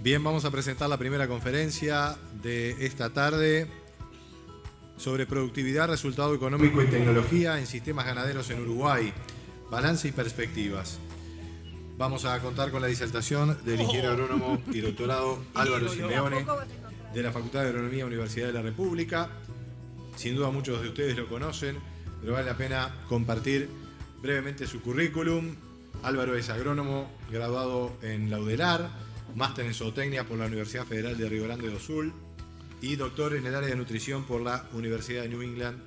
Bien, vamos a presentar la primera conferencia de esta tarde sobre productividad, resultado económico y tecnología en sistemas ganaderos en Uruguay, balance y perspectivas. Vamos a contar con la disertación del ingeniero agrónomo y doctorado Álvaro Simeone, de la Facultad de Agronomía, Universidad de la República. Sin duda muchos de ustedes lo conocen, pero vale la pena compartir brevemente su currículum. Álvaro es agrónomo, graduado en la UDELAR, máster en zootecnia por la Universidad Federal de Río Grande do Sul y doctor en el área de nutrición por la Universidad de New England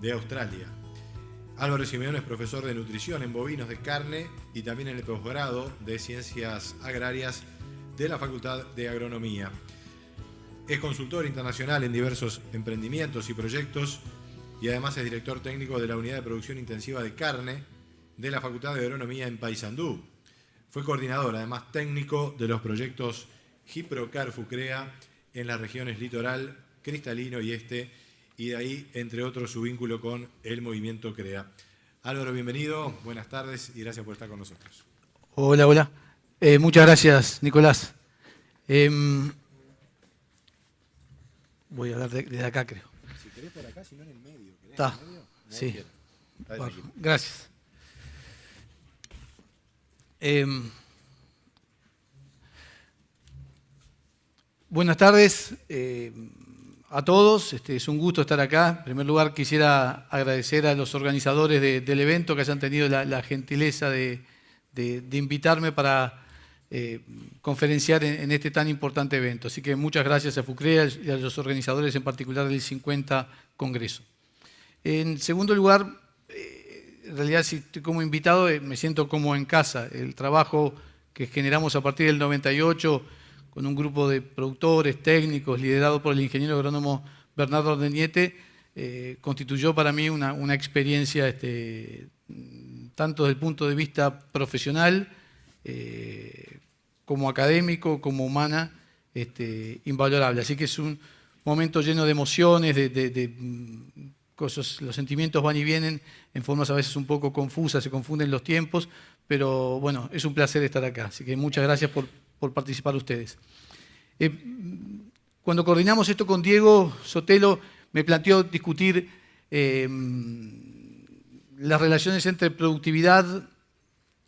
de Australia. Álvaro Simeone es profesor de nutrición en bovinos de carne y también en el posgrado de Ciencias Agrarias de la Facultad de Agronomía. Es consultor internacional en diversos emprendimientos y proyectos y además es director técnico de la Unidad de Producción Intensiva de Carne de la Facultad de Agronomía en Paysandú. Fue coordinador, además técnico, de los proyectos Giprocar Fucrea en las regiones Litoral, Cristalino y Este, y de ahí, entre otros, su vínculo con el movimiento CREA. Álvaro, bienvenido, buenas tardes y gracias por estar con nosotros. Hola, hola. Muchas gracias, Nicolás. Voy a hablar desde acá, creo. Si querés por acá, si no en el medio. Está, sí. Bueno, gracias. Buenas tardes a todos. Es un gusto estar acá. En primer lugar, quisiera agradecer a los organizadores del evento que hayan tenido la gentileza de invitarme para conferenciar en este tan importante evento. Así que muchas gracias a FUCREA y a los organizadores, en particular del 50 Congreso. En segundo lugar, en realidad, si estoy como invitado, me siento como en casa. El trabajo que generamos a partir del 98 con un grupo de productores, técnicos, liderado por el ingeniero agrónomo Bernardo Ordeñete, constituyó para mí una experiencia tanto desde el punto de vista profesional, como académico, como humana, invalorable. Así que es un momento lleno de emociones, cosas, los sentimientos van y vienen en formas a veces un poco confusas, se confunden los tiempos, pero bueno, es un placer estar acá. Así que muchas gracias por participar ustedes. Cuando coordinamos esto con Diego Sotelo, me planteó discutir las relaciones entre productividad,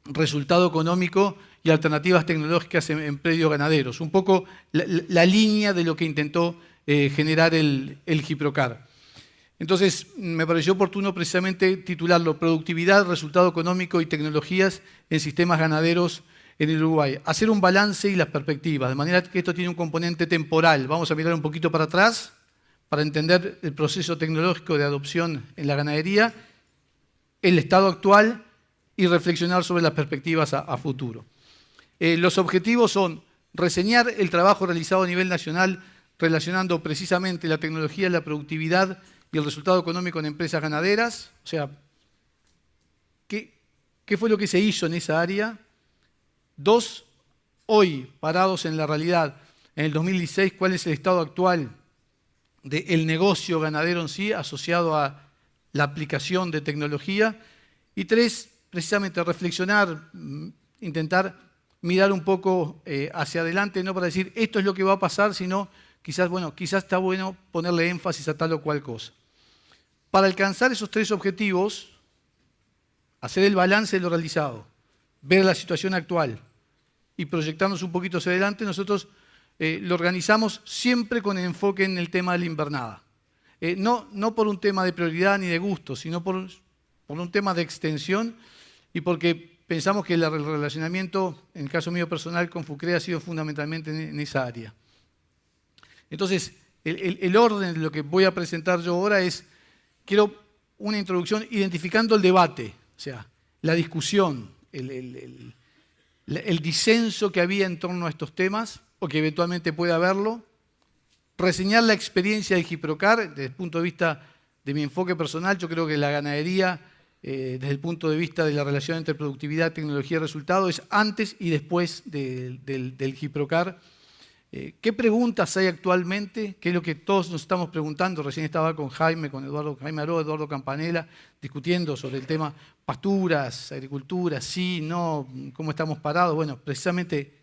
resultado económico y alternativas tecnológicas en predios ganaderos. Un poco la línea de lo que intentó generar el Giprocar. Entonces, me pareció oportuno precisamente titularlo Productividad, Resultado Económico y Tecnologías en Sistemas Ganaderos en el Uruguay. Hacer un balance y las perspectivas, de manera que esto tiene un componente temporal. Vamos a mirar un poquito para atrás para entender el proceso tecnológico de adopción en la ganadería, el estado actual y reflexionar sobre las perspectivas a futuro. Los objetivos son reseñar el trabajo realizado a nivel nacional relacionando precisamente la tecnología, la productividad y el resultado económico en empresas ganaderas, o sea, ¿qué fue lo que se hizo en esa área? Dos, hoy, parados en la realidad, en el 2016, ¿cuál es el estado actual del negocio ganadero en sí asociado a la aplicación de tecnología? Y tres, precisamente reflexionar, intentar mirar un poco hacia adelante, no para decir esto es lo que va a pasar, sino quizás está bueno ponerle énfasis a tal o cual cosa. Para alcanzar esos tres objetivos, hacer el balance de lo realizado, ver la situación actual y proyectarnos un poquito hacia adelante, nosotros lo organizamos siempre con enfoque en el tema de la invernada. No por un tema de prioridad ni de gusto, sino por un tema de extensión y porque pensamos que el relacionamiento, en el caso mío personal, con FUCREA ha sido fundamentalmente en esa área. Entonces, el orden de lo que voy a presentar yo ahora es, quiero una introducción identificando el debate, o sea, la discusión, el disenso que había en torno a estos temas, o que eventualmente pueda haberlo, reseñar la experiencia de Giprocar desde el punto de vista de mi enfoque personal. Yo creo que la ganadería, desde el punto de vista de la relación entre productividad, tecnología y resultado, es antes y después del Giprocar. ¿Qué preguntas hay actualmente? ¿Qué es lo que todos nos estamos preguntando? Recién estaba con Jaime Aroa, Eduardo Campanella, discutiendo sobre el tema pasturas, agricultura, sí, no, cómo estamos parados. Bueno, precisamente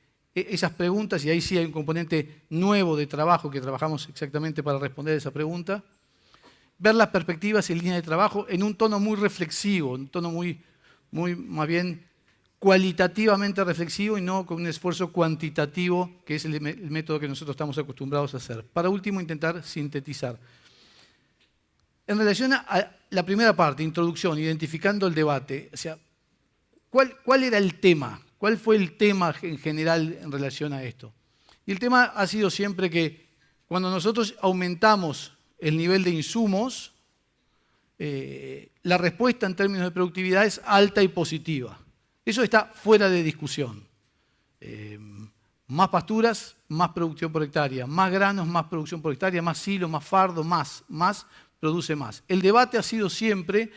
esas preguntas, y ahí sí hay un componente nuevo de trabajo que trabajamos exactamente para responder esa pregunta. Ver las perspectivas y líneas de trabajo en un tono muy reflexivo, un tono muy más bien cualitativamente reflexivo y no con un esfuerzo cuantitativo, que es el método que nosotros estamos acostumbrados a hacer. Para último, intentar sintetizar. En relación a la primera parte, introducción, identificando el debate, o sea, ¿cuál era el tema? ¿Cuál fue el tema en general en relación a esto? Y el tema ha sido siempre que cuando nosotros aumentamos el nivel de insumos, la respuesta en términos de productividad es alta y positiva. Eso está fuera de discusión. Más pasturas, más producción por hectárea. Más granos, más producción por hectárea. Más silo, más fardo, más produce más. El debate ha sido siempre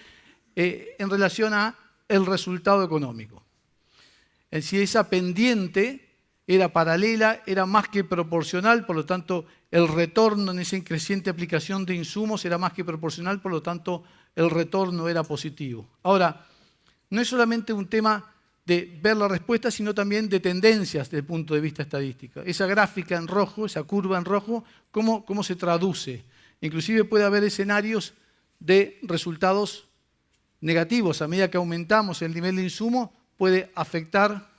en relación a el resultado económico. Es decir, esa pendiente era paralela, era más que proporcional, por lo tanto, el retorno en esa creciente aplicación de insumos era más que proporcional, por lo tanto, el retorno era positivo. Ahora, no es solamente un tema de ver la respuesta, sino también de tendencias desde el punto de vista estadístico. Esa gráfica en rojo, esa curva en rojo, ¿cómo se traduce? Inclusive puede haber escenarios de resultados negativos. A medida que aumentamos el nivel de insumo, puede afectar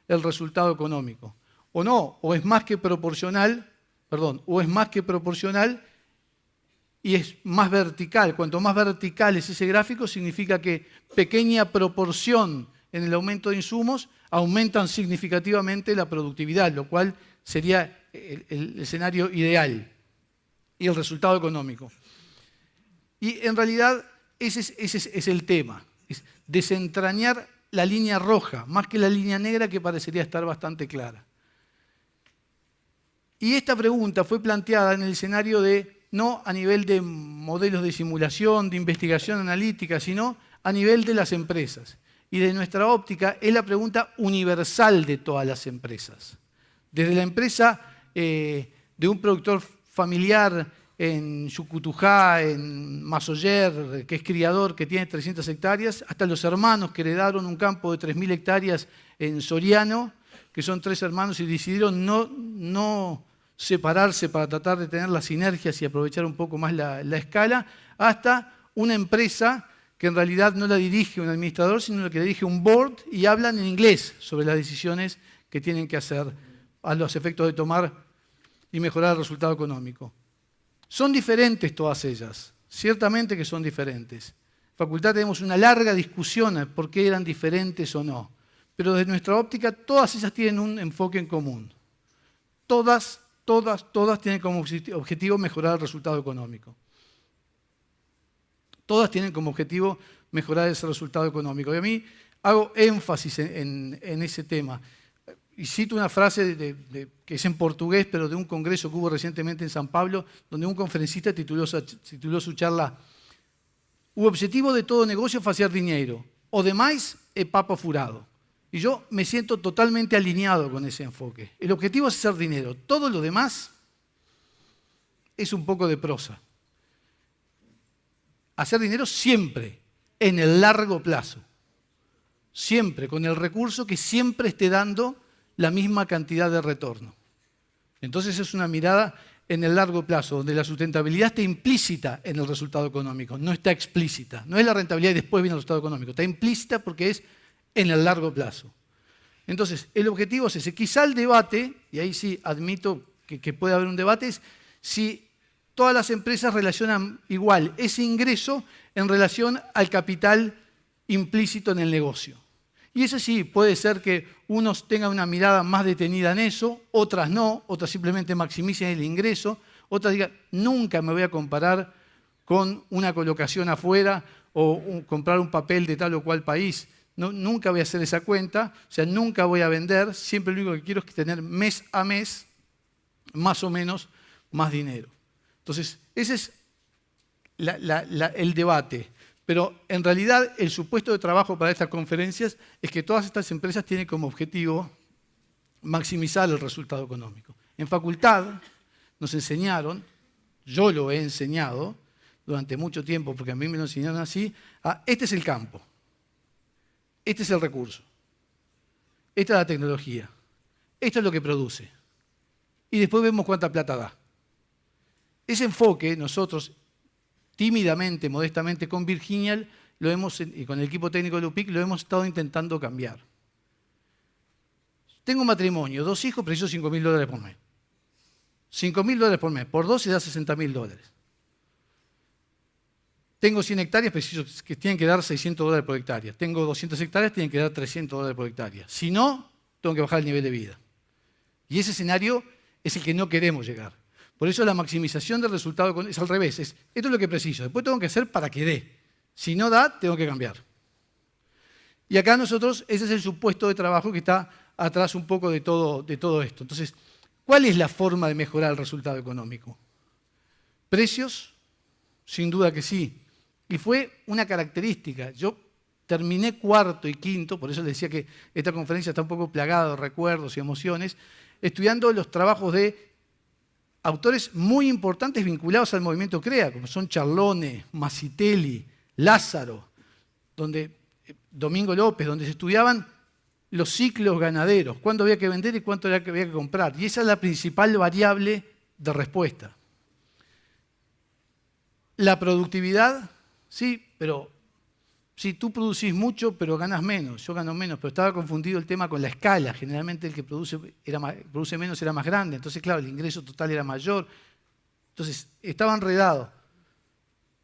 el resultado económico. O no, o es más que proporcional, y es más vertical. Cuanto más vertical es ese gráfico, significa que pequeña proporción en el aumento de insumos aumentan significativamente la productividad, lo cual sería el escenario ideal y el resultado económico. Y en realidad ese es el tema, es desentrañar la línea roja, más que la línea negra que parecería estar bastante clara. Y esta pregunta fue planteada en el escenario no a nivel de modelos de simulación, de investigación analítica, sino a nivel de las empresas. Y de nuestra óptica es la pregunta universal de todas las empresas. Desde la empresa de un productor familiar en Chucutujá, en Masoyer, que es criador, que tiene 300 hectáreas, hasta los hermanos que heredaron un campo de 3.000 hectáreas en Soriano, que son 3 hermanos y decidieron no separarse para tratar de tener las sinergias y aprovechar un poco más la escala, hasta una empresa que en realidad no la dirige un administrador, sino que la dirige un board y hablan en inglés sobre las decisiones que tienen que hacer a los efectos de tomar y mejorar el resultado económico. Son diferentes todas ellas, ciertamente que son diferentes. En facultad tenemos una larga discusión de por qué eran diferentes o no, pero desde nuestra óptica todas ellas tienen un enfoque en común. Todas tienen como objetivo mejorar el resultado económico. Todas tienen como objetivo mejorar ese resultado económico. Y a mí hago énfasis en ese tema. Y cito una frase que es en portugués, pero de un congreso que hubo recientemente en San Pablo, donde un conferencista tituló su charla "O objetivo de todo negocio es hacer dinero, o demais é papo furado". Y yo me siento totalmente alineado con ese enfoque. El objetivo es hacer dinero. Todo lo demás es un poco de prosa. Hacer dinero siempre, en el largo plazo. Siempre, con el recurso que siempre esté dando la misma cantidad de retorno. Entonces es una mirada en el largo plazo, donde la sustentabilidad está implícita en el resultado económico, no está explícita. No es la rentabilidad y después viene el resultado económico. Está implícita porque es en el largo plazo. Entonces, el objetivo es ese. Quizá el debate, y ahí sí admito que puede haber un debate, es si todas las empresas relacionan igual ese ingreso en relación al capital implícito en el negocio. Y eso sí, puede ser que unos tengan una mirada más detenida en eso, otras no, otras simplemente maximicen el ingreso, otras digan, nunca me voy a comparar con una colocación afuera o comprar un papel de tal o cual país. No, nunca voy a hacer esa cuenta, o sea, nunca voy a vender, siempre lo único que quiero es tener mes a mes, más o menos, más dinero. Entonces, ese es el debate. Pero en realidad el supuesto de trabajo para estas conferencias es que todas estas empresas tienen como objetivo maximizar el resultado económico. En facultad nos enseñaron, yo lo he enseñado durante mucho tiempo porque a mí me lo enseñaron así, este es el campo, este es el recurso, esta es la tecnología, esto es lo que produce. Y después vemos cuánta plata da. Ese enfoque nosotros, tímidamente, modestamente, con Virginia y con el equipo técnico de LUPIC, lo hemos estado intentando cambiar. Tengo un matrimonio, 2 hijos, preciso $5.000 por mes. $5.000 por mes, por 12 da $60.000. Tengo 100 hectáreas, preciso que tienen que dar $600 por hectárea. Tengo 200 hectáreas, tienen que dar $300 por hectárea. Si no, tengo que bajar el nivel de vida. Y ese escenario es el que no queremos llegar. Por eso la maximización del resultado es al revés. Esto es lo que preciso. Después tengo que hacer para que dé. Si no da, tengo que cambiar. Y acá nosotros, ese es el supuesto de trabajo que está atrás un poco de todo esto. Entonces, ¿cuál es la forma de mejorar el resultado económico? ¿Precios? Sin duda que sí. Y fue una característica. Yo terminé cuarto y quinto, por eso les decía que esta conferencia está un poco plagada de recuerdos y emociones, estudiando los trabajos de autores muy importantes vinculados al movimiento CREA, como son Charlone, Masitelli, Lázaro, Domingo López, donde se estudiaban los ciclos ganaderos, cuándo había que vender y cuánto había que comprar. Y esa es la principal variable de respuesta. La productividad, sí, pero si tú producís mucho, pero ganas menos, yo gano menos, pero estaba confundido el tema con la escala. Generalmente el que produce menos era más grande, entonces claro, el ingreso total era mayor. Entonces, estaba enredado.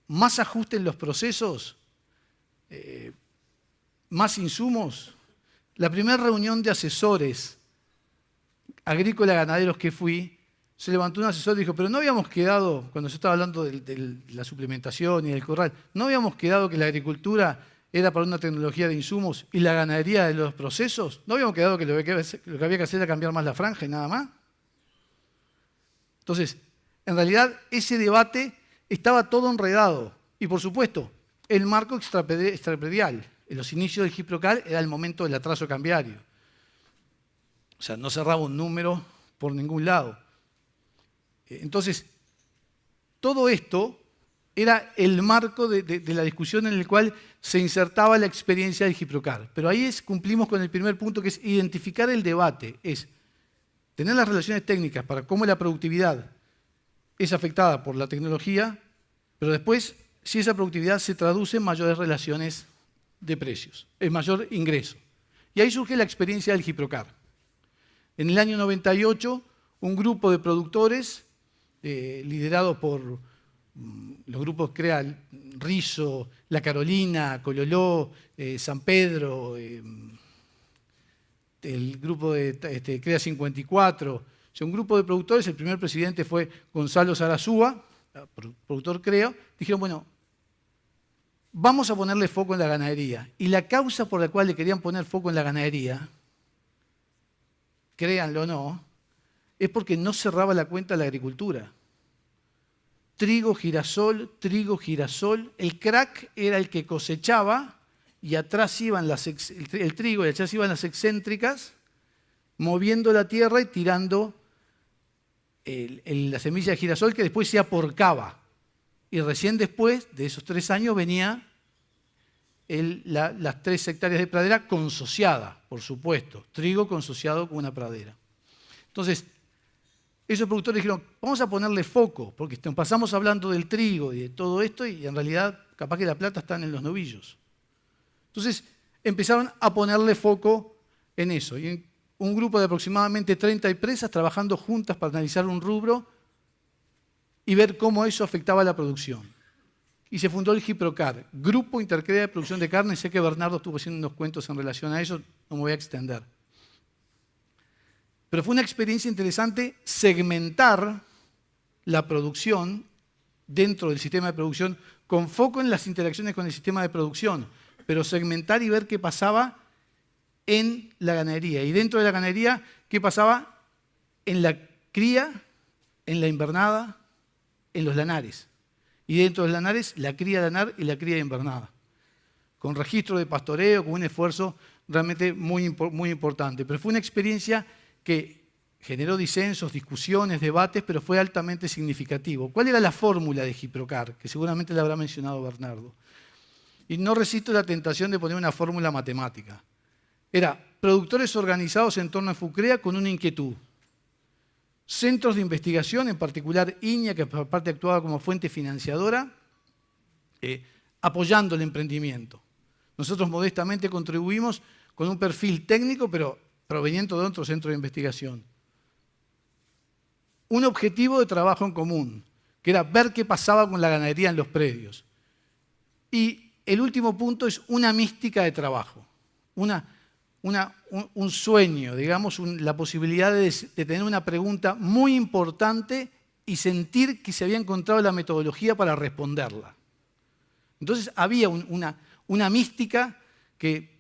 Más ajuste en los procesos, más insumos. La primera reunión de asesores agrícola ganaderos que fui, se levantó un asesor y dijo, pero no habíamos quedado, cuando yo estaba hablando de la suplementación y del corral, no habíamos quedado que la agricultura era para una tecnología de insumos y la ganadería de los procesos, no habíamos quedado que lo que había que hacer era cambiar más la franja y nada más. Entonces, en realidad ese debate estaba todo enredado y por supuesto, el marco extrapredial. En los inicios del GIPROCAL era el momento del atraso cambiario. O sea, no cerraba un número por ningún lado. Entonces, todo esto era el marco de la discusión en el cual se insertaba la experiencia del GIPROCAL. Pero ahí cumplimos con el primer punto, que es identificar el debate. Es tener las relaciones técnicas para cómo la productividad es afectada por la tecnología, pero después, si esa productividad se traduce en mayores relaciones de precios, en mayor ingreso. Y ahí surge la experiencia del GIPROCAL. En el año 98, un grupo de productores, liderado por los grupos CREA, Rizo, La Carolina, Cololó, San Pedro, el grupo de CREA 54, o sea, un grupo de productores, el primer presidente fue Gonzalo Zarazúa, productor CREA, dijeron, bueno, vamos a ponerle foco en la ganadería. Y la causa por la cual le querían poner foco en la ganadería, créanlo o no, es porque no cerraba la cuenta de la agricultura. Trigo, girasol, el crack era el que cosechaba y atrás iban el trigo y atrás iban las excéntricas, moviendo la tierra y tirando la semilla de girasol que después se aporcaba. Y recién después de esos 3 años venía las 3 hectáreas de pradera consociada, por supuesto. Trigo consociado con una pradera. Entonces, esos productores dijeron, vamos a ponerle foco, porque pasamos hablando del trigo y de todo esto y en realidad capaz que la plata está en los novillos. Entonces, empezaron a ponerle foco en eso. Y un grupo de aproximadamente 30 empresas trabajando juntas para analizar un rubro y ver cómo eso afectaba a la producción. Y se fundó el GIPROCAR, Grupo Intercrea de Producción de Carne. Sé que Bernardo estuvo haciendo unos cuentos en relación a eso, no me voy a extender. Pero fue una experiencia interesante segmentar la producción dentro del sistema de producción con foco en las interacciones con el sistema de producción, pero segmentar y ver qué pasaba en la ganadería. Y dentro de la ganadería, qué pasaba en la cría, en la invernada, en los lanares. Y dentro de los lanares, la cría de lanar y la cría de invernada. Con registro de pastoreo, con un esfuerzo realmente muy importante. Pero fue una experiencia que generó disensos, discusiones, debates, pero fue altamente significativo. ¿Cuál era la fórmula de GIPROCAR? Que seguramente la habrá mencionado Bernardo. Y no resisto la tentación de poner una fórmula matemática. Era productores organizados en torno a FUCREA con una inquietud. Centros de investigación, en particular INIA, que por parte actuaba como fuente financiadora, apoyando el emprendimiento. Nosotros modestamente contribuimos con un perfil técnico, pero proveniente de otro centro de investigación. Un objetivo de trabajo en común, que era ver qué pasaba con la ganadería en los predios. Y el último punto es una mística de trabajo, un sueño, digamos, la posibilidad de tener una pregunta muy importante y sentir que se había encontrado la metodología para responderla. Entonces había una mística que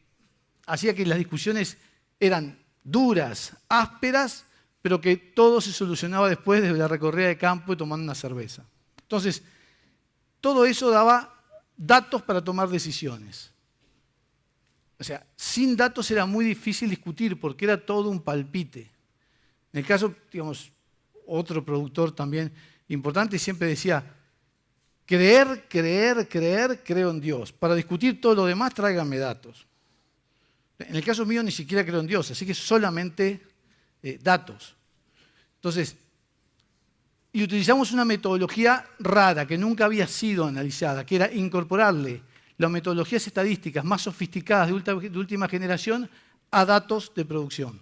hacía que las discusiones eran duras, ásperas, pero que todo se solucionaba después de la recorrida de campo y tomando una cerveza. Entonces, todo eso daba datos para tomar decisiones. O sea, sin datos era muy difícil discutir porque era todo un palpite. En el caso, digamos, otro productor también importante siempre decía, creo en Dios. Para discutir todo lo demás, tráiganme datos. En el caso mío ni siquiera creo en Dios, así que solamente datos. Entonces, y utilizamos una metodología rara que nunca había sido analizada, que era incorporarle las metodologías estadísticas más sofisticadas de última generación a datos de producción.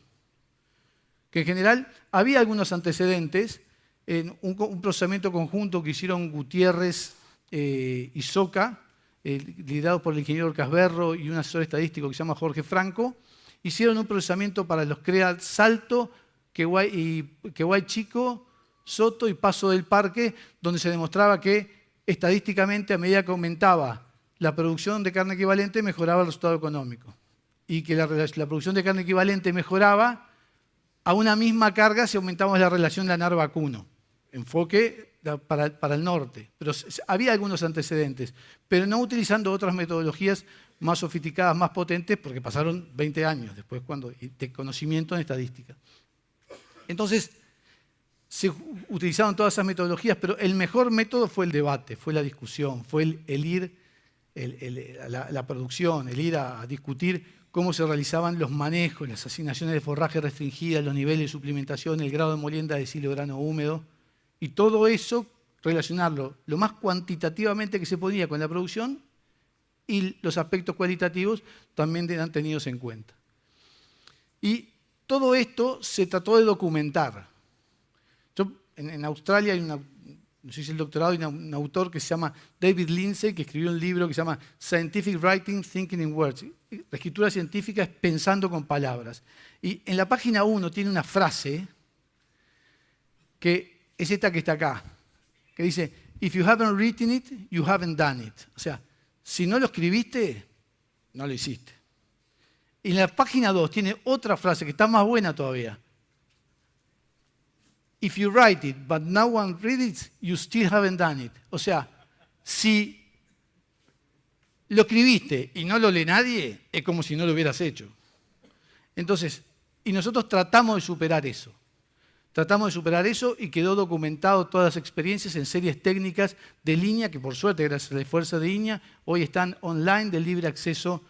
Que en general había algunos antecedentes en un procesamiento conjunto que hicieron Gutiérrez y Soca, liderado por el ingeniero Casberro y un asesor estadístico que se llama Jorge Franco, hicieron un procesamiento para los CREA Salto, Queguay Chico, Soto y Paso del Parque, donde se demostraba que estadísticamente a medida que aumentaba la producción de carne equivalente mejoraba el resultado económico y que la producción de carne equivalente mejoraba a una misma carga si aumentamos la relación lanar-vacuno. Enfoque para el norte. Pero había algunos antecedentes, pero no utilizando otras metodologías más sofisticadas, más potentes, porque pasaron 20 años después de conocimiento en estadística. Entonces, se utilizaron todas esas metodologías, pero el mejor método fue el debate, fue la discusión, fue el ir la producción, el ir a discutir cómo se realizaban los manejos, las asignaciones de forraje restringidas, los niveles de suplementación, el grado de molienda de silo grano húmedo, y todo eso relacionarlo lo más cuantitativamente que se podía con la producción y los aspectos cualitativos también eran tenidos en cuenta. Y todo esto se trató de documentar. En Australia hay no sé si el doctorado, hay un autor que se llama David Lindsay, que escribió un libro que se llama Scientific Writing, Thinking in Words. La escritura científica es pensando con palabras. Y en la página 1 tiene una frase que es esta que está acá, que dice, if you haven't written it, you haven't done it. O sea, si no lo escribiste, no lo hiciste. Y en la página 2 tiene otra frase que está más buena todavía. If you write it, but no one reads it, you still haven't done it. O sea, si lo escribiste y no lo lee nadie, es como si no lo hubieras hecho. Entonces, y nosotros tratamos de superar eso. Tratamos de superar eso y quedó documentado todas las experiencias en series técnicas de línea, que por suerte, gracias a la fuerza de INIA, hoy están online de libre acceso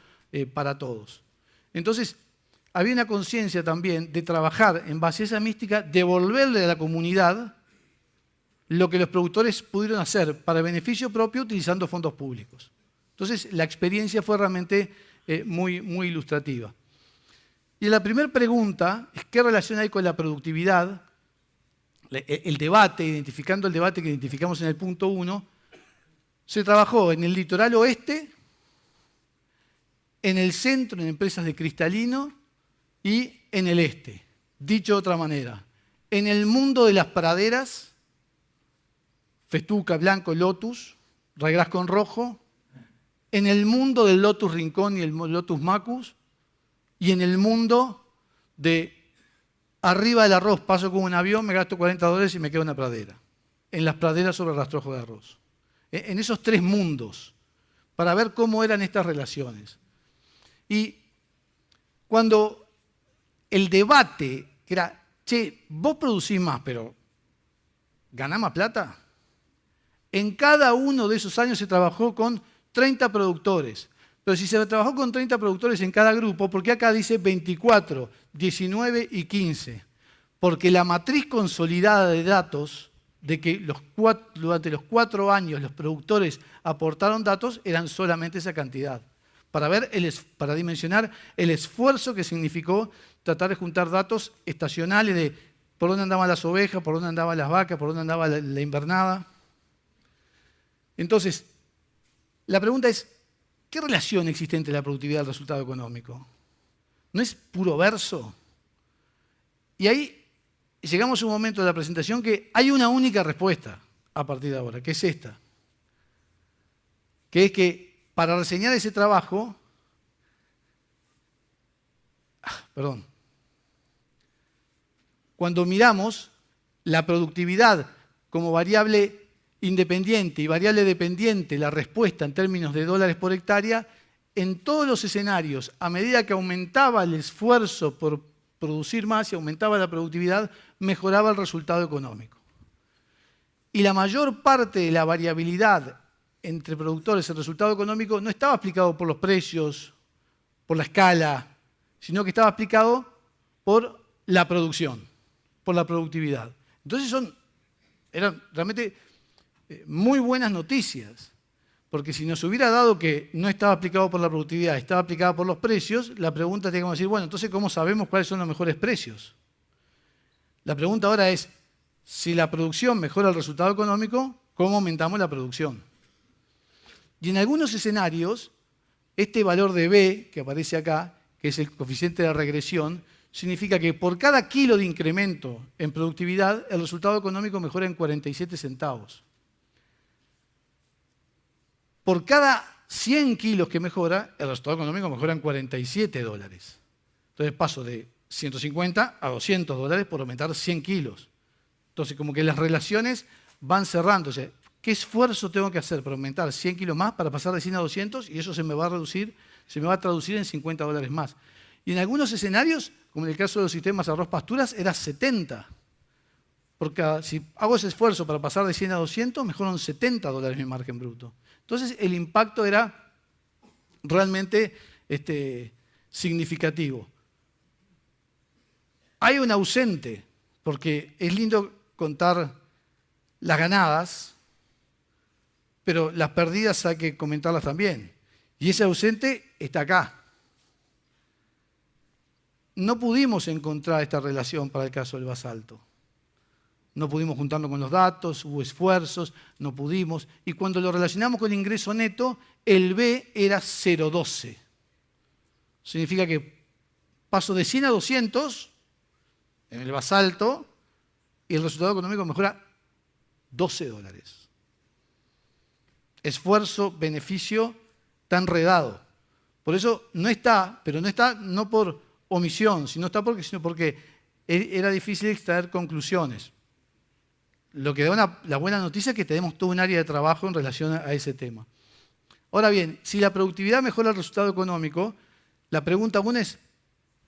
para todos. Entonces, había una conciencia también de trabajar en base a esa mística, devolverle a la comunidad lo que los productores pudieron hacer para beneficio propio utilizando fondos públicos. Entonces, la experiencia fue realmente muy ilustrativa. Y la primera pregunta es ¿qué relación hay con la productividad? El debate, identificando el debate que identificamos en el punto 1, se trabajó en el litoral oeste, en el centro, en empresas de cristalino, y en el este. Dicho de otra manera, en el mundo de las praderas, Festuca, Blanco, Lotus, Ryegrass con rojo, en el mundo del Lotus Rincón y el Lotus Macus, y en el mundo de arriba del arroz paso como un avión, me gasto $40 y me quedo en una pradera. En las praderas sobre el rastrojo de arroz. En esos tres mundos, para ver cómo eran estas relaciones. Y cuando el debate, que era, che, vos producís más, pero ¿ganás más plata? En cada uno de esos años se trabajó con 30 productores, Pero si se trabajó con 30 productores en cada grupo, ¿por qué acá dice 24, 19 y 15? Porque la matriz consolidada de datos de que durante los 4 años los productores aportaron datos eran solamente esa cantidad. Para dimensionar el esfuerzo que significó tratar de juntar datos estacionales de por dónde andaban las ovejas, por dónde andaban las vacas, por dónde andaba la invernada. Entonces, la pregunta es, ¿qué relación existe entre la productividad y el resultado económico? ¿No es puro verso? Y ahí llegamos a un momento de la presentación que hay una única respuesta a partir de ahora, que es esta. Que es que para reseñar ese trabajo, cuando miramos la productividad como variable independiente y variable dependiente, la respuesta en términos de dólares por hectárea, en todos los escenarios, a medida que aumentaba el esfuerzo por producir más y aumentaba la productividad, mejoraba el resultado económico. Y la mayor parte de la variabilidad entre productores y el resultado económico no estaba explicado por los precios, por la escala, sino que estaba explicado por la producción, por la productividad. Entonces eran realmente muy buenas noticias, porque si nos hubiera dado que no estaba aplicado por la productividad, estaba aplicado por los precios, la pregunta tiene que decir, bueno, entonces ¿cómo sabemos cuáles son los mejores precios? La pregunta ahora es, si la producción mejora el resultado económico, ¿cómo aumentamos la producción? Y en algunos escenarios, este valor de B, que aparece acá, que es el coeficiente de regresión, significa que por cada kilo de incremento en productividad, el resultado económico mejora en 47 centavos. Por cada 100 kilos que mejora, el resultado económico mejora en 47 dólares. Entonces paso de 150 a 200 dólares por aumentar 100 kilos. Entonces como que las relaciones van cerrándose. ¿Qué esfuerzo tengo que hacer para aumentar 100 kilos más para pasar de 100 a 200? Y eso se me va a traducir en 50 dólares más. Y en algunos escenarios, como en el caso de los sistemas arroz-pasturas, era 70. Porque si hago ese esfuerzo para pasar de 100 a 200, mejoran 70 dólares mi margen bruto. Entonces el impacto era realmente significativo. Hay un ausente, porque es lindo contar las ganadas, pero las perdidas hay que comentarlas también. Y ese ausente está acá. No pudimos encontrar esta relación para el caso del basalto. No pudimos juntarnos con los datos, hubo esfuerzos, no pudimos. Y cuando lo relacionamos con el ingreso neto, el B era 0,12. Significa que paso de 100 a 200 en el basalto y el resultado económico mejora 12 dólares. Esfuerzo, beneficio, está enredado. Por eso no está, pero no está no por omisión, sino porque era difícil extraer conclusiones. Lo que da la buena noticia es que tenemos todo un área de trabajo en relación a ese tema. Ahora bien, si la productividad mejora el resultado económico, la pregunta buena es,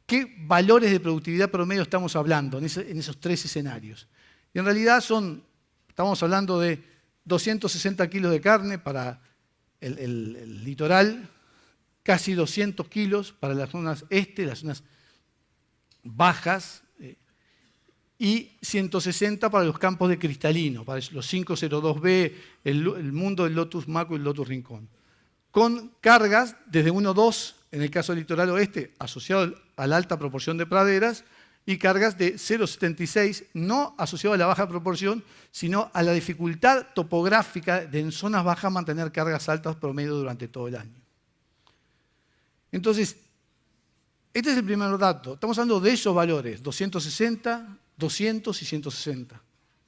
¿qué valores de productividad promedio estamos hablando en esos 3 escenarios? Y en realidad estamos hablando de 260 kilos de carne para el litoral, casi 200 kilos para las zonas las zonas bajas, y 160 para los campos de cristalino, para los 502B, el mundo del Lotus Maco y el Lotus Rincón. Con cargas desde 1,2 en el caso del litoral oeste, asociado a la alta proporción de praderas, y cargas de 0,76, no asociado a la baja proporción, sino a la dificultad topográfica de en zonas bajas mantener cargas altas promedio durante todo el año. Entonces, este es el primer dato. Estamos hablando de esos valores, 260, 200 y 160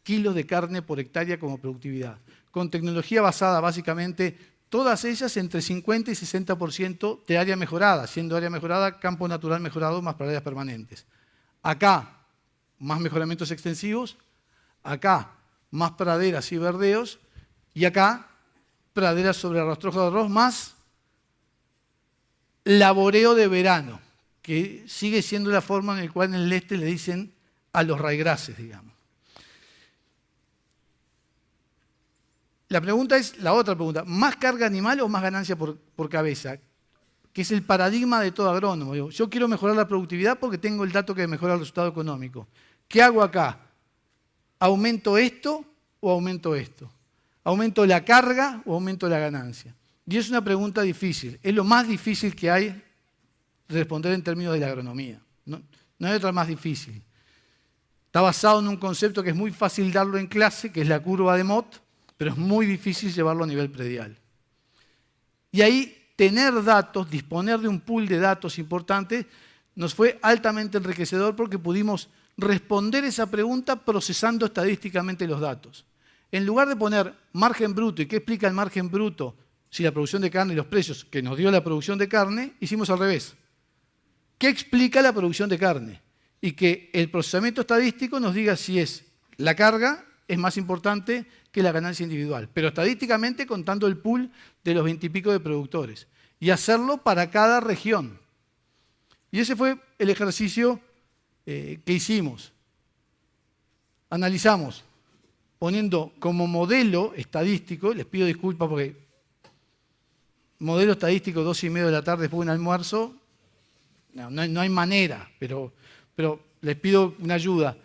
kilos de carne por hectárea como productividad, con tecnología basada básicamente, todas ellas entre 50 y 60% de área mejorada, siendo área mejorada campo natural mejorado más praderas permanentes. Acá, más mejoramientos extensivos, acá, más praderas y verdeos, y acá, praderas sobre rastrojo de arroz, más laboreo de verano, que sigue siendo la forma en la cual en el este le dicen a los raigrases, digamos. La otra pregunta, ¿más carga animal o más ganancia por cabeza? que es el paradigma de todo agrónomo. Digo, yo quiero mejorar la productividad porque tengo el dato que mejora el resultado económico. ¿Qué hago acá? ¿Aumento esto o aumento esto? ¿Aumento la carga o aumento la ganancia? Y es una pregunta difícil. Es lo más difícil que hay de responder en términos de la agronomía. No hay otra más difícil. Está basado en un concepto que es muy fácil darlo en clase, que es la curva de Mott, pero es muy difícil llevarlo a nivel predial. Y ahí tener datos, disponer de un pool de datos importante, nos fue altamente enriquecedor porque pudimos responder esa pregunta procesando estadísticamente los datos. En lugar de poner margen bruto y qué explica el margen bruto si la producción de carne y los precios que nos dio la producción de carne, hicimos al revés. ¿Qué explica la producción de carne? Y que el procesamiento estadístico nos diga si es la carga es más importante que la ganancia individual, pero estadísticamente contando el pool de los 20 y pico de productores y hacerlo para cada región. Y ese fue el ejercicio que hicimos. Analizamos poniendo como modelo estadístico, les pido disculpas porque modelo estadístico 2:30 de la tarde después de un almuerzo, no hay manera, pero les pido una ayuda.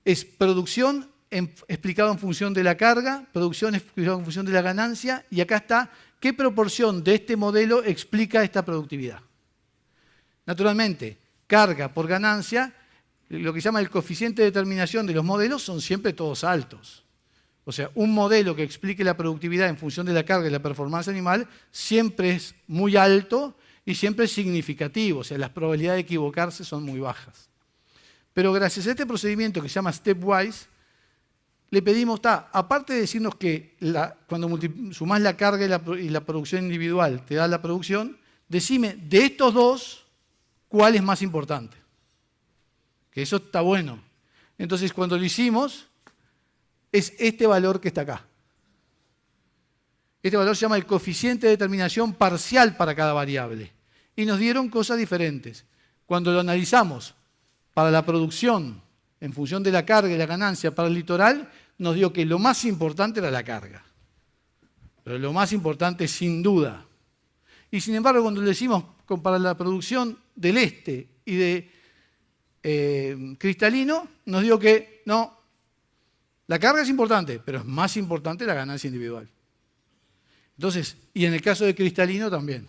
Es producción explicado en función de la carga, producción explicado en función de la ganancia, y acá está qué proporción de este modelo explica esta productividad. Naturalmente, carga por ganancia, lo que se llama el coeficiente de determinación de los modelos son siempre todos altos. O sea, un modelo que explique la productividad en función de la carga y la performance animal siempre es muy alto y siempre es significativo. O sea, las probabilidades de equivocarse son muy bajas. Pero gracias a este procedimiento que se llama stepwise, le pedimos, aparte de decirnos que cuando sumás la carga y la producción individual te da la producción, decime de estos dos, ¿cuál es más importante? Que eso está bueno. Entonces, cuando lo hicimos, es este valor que está acá. Este valor se llama el coeficiente de determinación parcial para cada variable. Y nos dieron cosas diferentes. Cuando lo analizamos para la producción, en función de la carga y la ganancia para el litoral, nos dio que lo más importante era la carga. Pero lo más importante sin duda. Y sin embargo, cuando lo decimos para la producción del este y de cristalino, nos dio que no, la carga es importante, pero es más importante la ganancia individual. Entonces, y en el caso de cristalino también.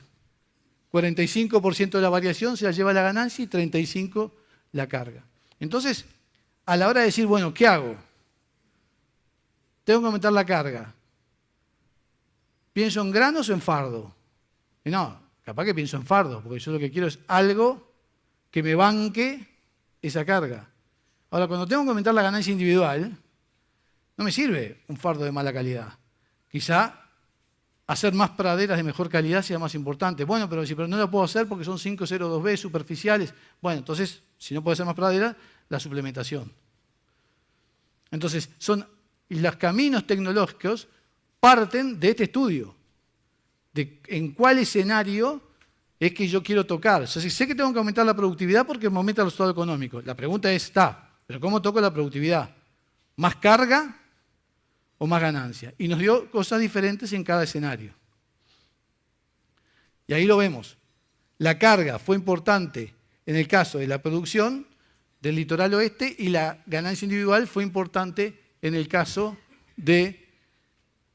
45% de la variación se la lleva la ganancia y 35% la carga. Entonces, a la hora de decir, bueno, ¿qué hago? Tengo que aumentar la carga. ¿Pienso en granos o en fardo? Y no, capaz que pienso en fardo, porque yo lo que quiero es algo que me banque esa carga. Ahora, cuando tengo que aumentar la ganancia individual, no me sirve un fardo de mala calidad. Quizá hacer más praderas de mejor calidad sea más importante. Bueno, pero no lo puedo hacer porque son 502B superficiales. Bueno, entonces, si no puedo hacer más praderas, la suplementación. Entonces, los caminos tecnológicos parten de este estudio, de en cuál escenario es que yo quiero tocar. O sea, si sé que tengo que aumentar la productividad porque me aumenta el resultado económico. La pregunta es, ¿pero cómo toco la productividad? ¿Más carga o más ganancia? Y nos dio cosas diferentes en cada escenario. Y ahí lo vemos. La carga fue importante en el caso de la producción del litoral oeste y la ganancia individual fue importante en el caso del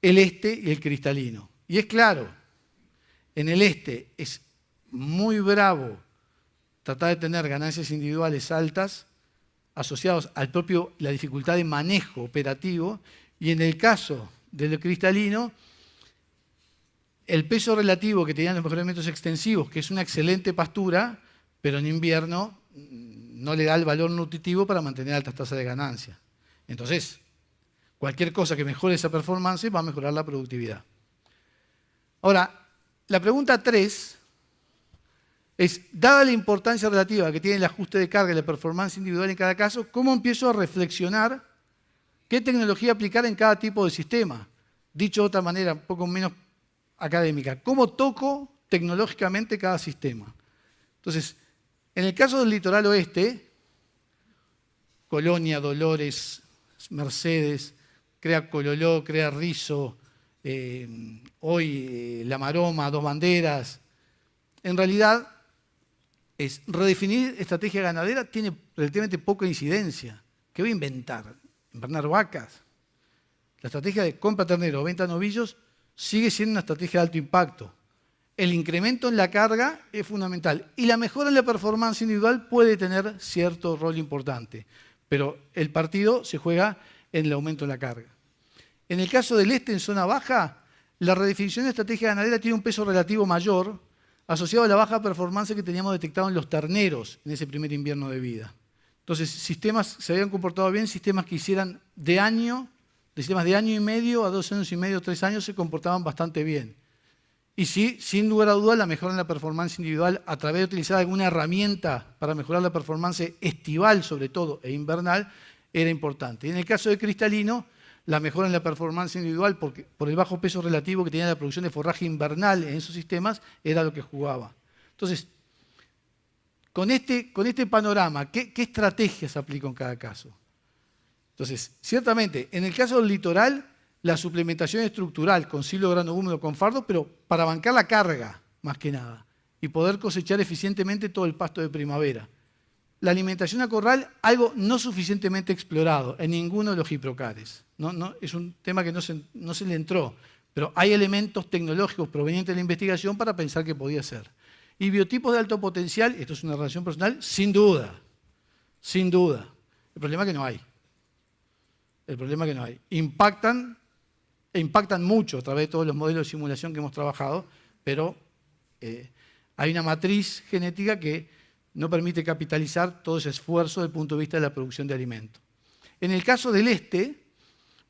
este y el cristalino. Y es claro, en el este es muy bravo tratar de tener ganancias individuales altas asociados a la dificultad de manejo operativo, y en el caso del cristalino, el peso relativo que tenían los mejoramientos extensivos, que es una excelente pastura, pero en invierno no le da el valor nutritivo para mantener altas tasas de ganancia. Entonces, cualquier cosa que mejore esa performance va a mejorar la productividad. Ahora, la pregunta 3 es, dada la importancia relativa que tiene el ajuste de carga y la performance individual en cada caso, ¿cómo empiezo a reflexionar qué tecnología aplicar en cada tipo de sistema? Dicho de otra manera, un poco menos académica, ¿cómo toco tecnológicamente cada sistema? Entonces, en el caso del litoral oeste, Colonia, Dolores, Mercedes, crea Cololó, crea Rizo, hoy La Maroma, Dos Banderas, en realidad, es redefinir estrategia ganadera tiene relativamente poca incidencia. ¿Qué voy a inventar? ¿Invernar vacas? La estrategia de compra ternero o venta novillos sigue siendo una estrategia de alto impacto. El incremento en la carga es fundamental y la mejora en la performance individual puede tener cierto rol importante, pero el partido se juega en el aumento en la carga. En el caso del este, en zona baja, la redefinición de estrategia ganadera tiene un peso relativo mayor asociado a la baja performance que teníamos detectado en los terneros en ese primer invierno de vida. Entonces, sistemas se habían comportado bien, sistemas que hicieran sistemas de año y medio a 2 años y medio, 3 años, se comportaban bastante bien. Y sí, sin lugar a dudas, la mejora en la performance individual a través de utilizar alguna herramienta para mejorar la performance estival, sobre todo, e invernal, era importante. Y en el caso de Cristalino, la mejora en la performance individual, por el bajo peso relativo que tenía la producción de forraje invernal en esos sistemas, era lo que jugaba. Entonces, con este panorama, ¿qué estrategias aplico en cada caso? Entonces, ciertamente, en el caso del litoral, la suplementación estructural con silo de grano húmedo con fardo, pero para bancar la carga, más que nada, y poder cosechar eficientemente todo el pasto de primavera. La alimentación a corral, algo no suficientemente explorado en ninguno de los hiprocares. Es un tema que no se le entró, pero hay elementos tecnológicos provenientes de la investigación para pensar que podía ser. Y biotipos de alto potencial, esto es una relación personal, sin duda. Sin duda. El problema es que no hay. El problema es que no hay. Impactan mucho a través de todos los modelos de simulación que hemos trabajado, pero hay una matriz genética que no permite capitalizar todo ese esfuerzo desde el punto de vista de la producción de alimentos. En el caso del este,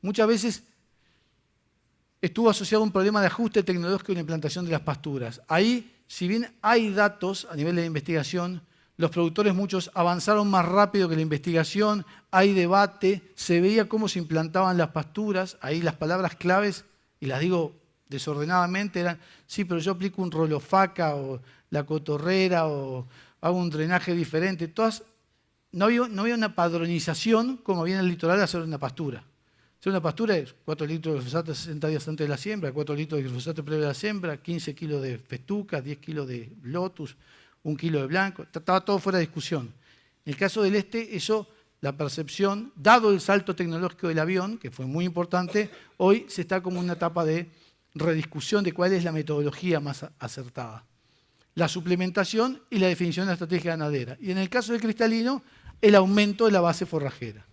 muchas veces estuvo asociado a un problema de ajuste tecnológico en la implantación de las pasturas. Ahí, si bien hay datos a nivel de investigación, los productores muchos avanzaron más rápido que la investigación, hay debate, se veía cómo se implantaban las pasturas, ahí las palabras claves, y las digo desordenadamente, eran, sí, pero yo aplico un rolofaca o la cotorrera o hago un drenaje diferente. No había una padronización como había en el litoral de hacer una pastura. Hacer una pastura es 4 litros de glifosato 60 días antes de la siembra, 4 litros de glifosato previo a la siembra, 15 kilos de festuca, 10 kilos de lotus, 1 kilo de blanco, estaba todo fuera de discusión. En el caso del este, la percepción, dado el salto tecnológico del avión, que fue muy importante, hoy se está como en una etapa de rediscusión de cuál es la metodología más acertada. La suplementación y la definición de la estrategia ganadera. Y en el caso del cristalino, el aumento de la base forrajera.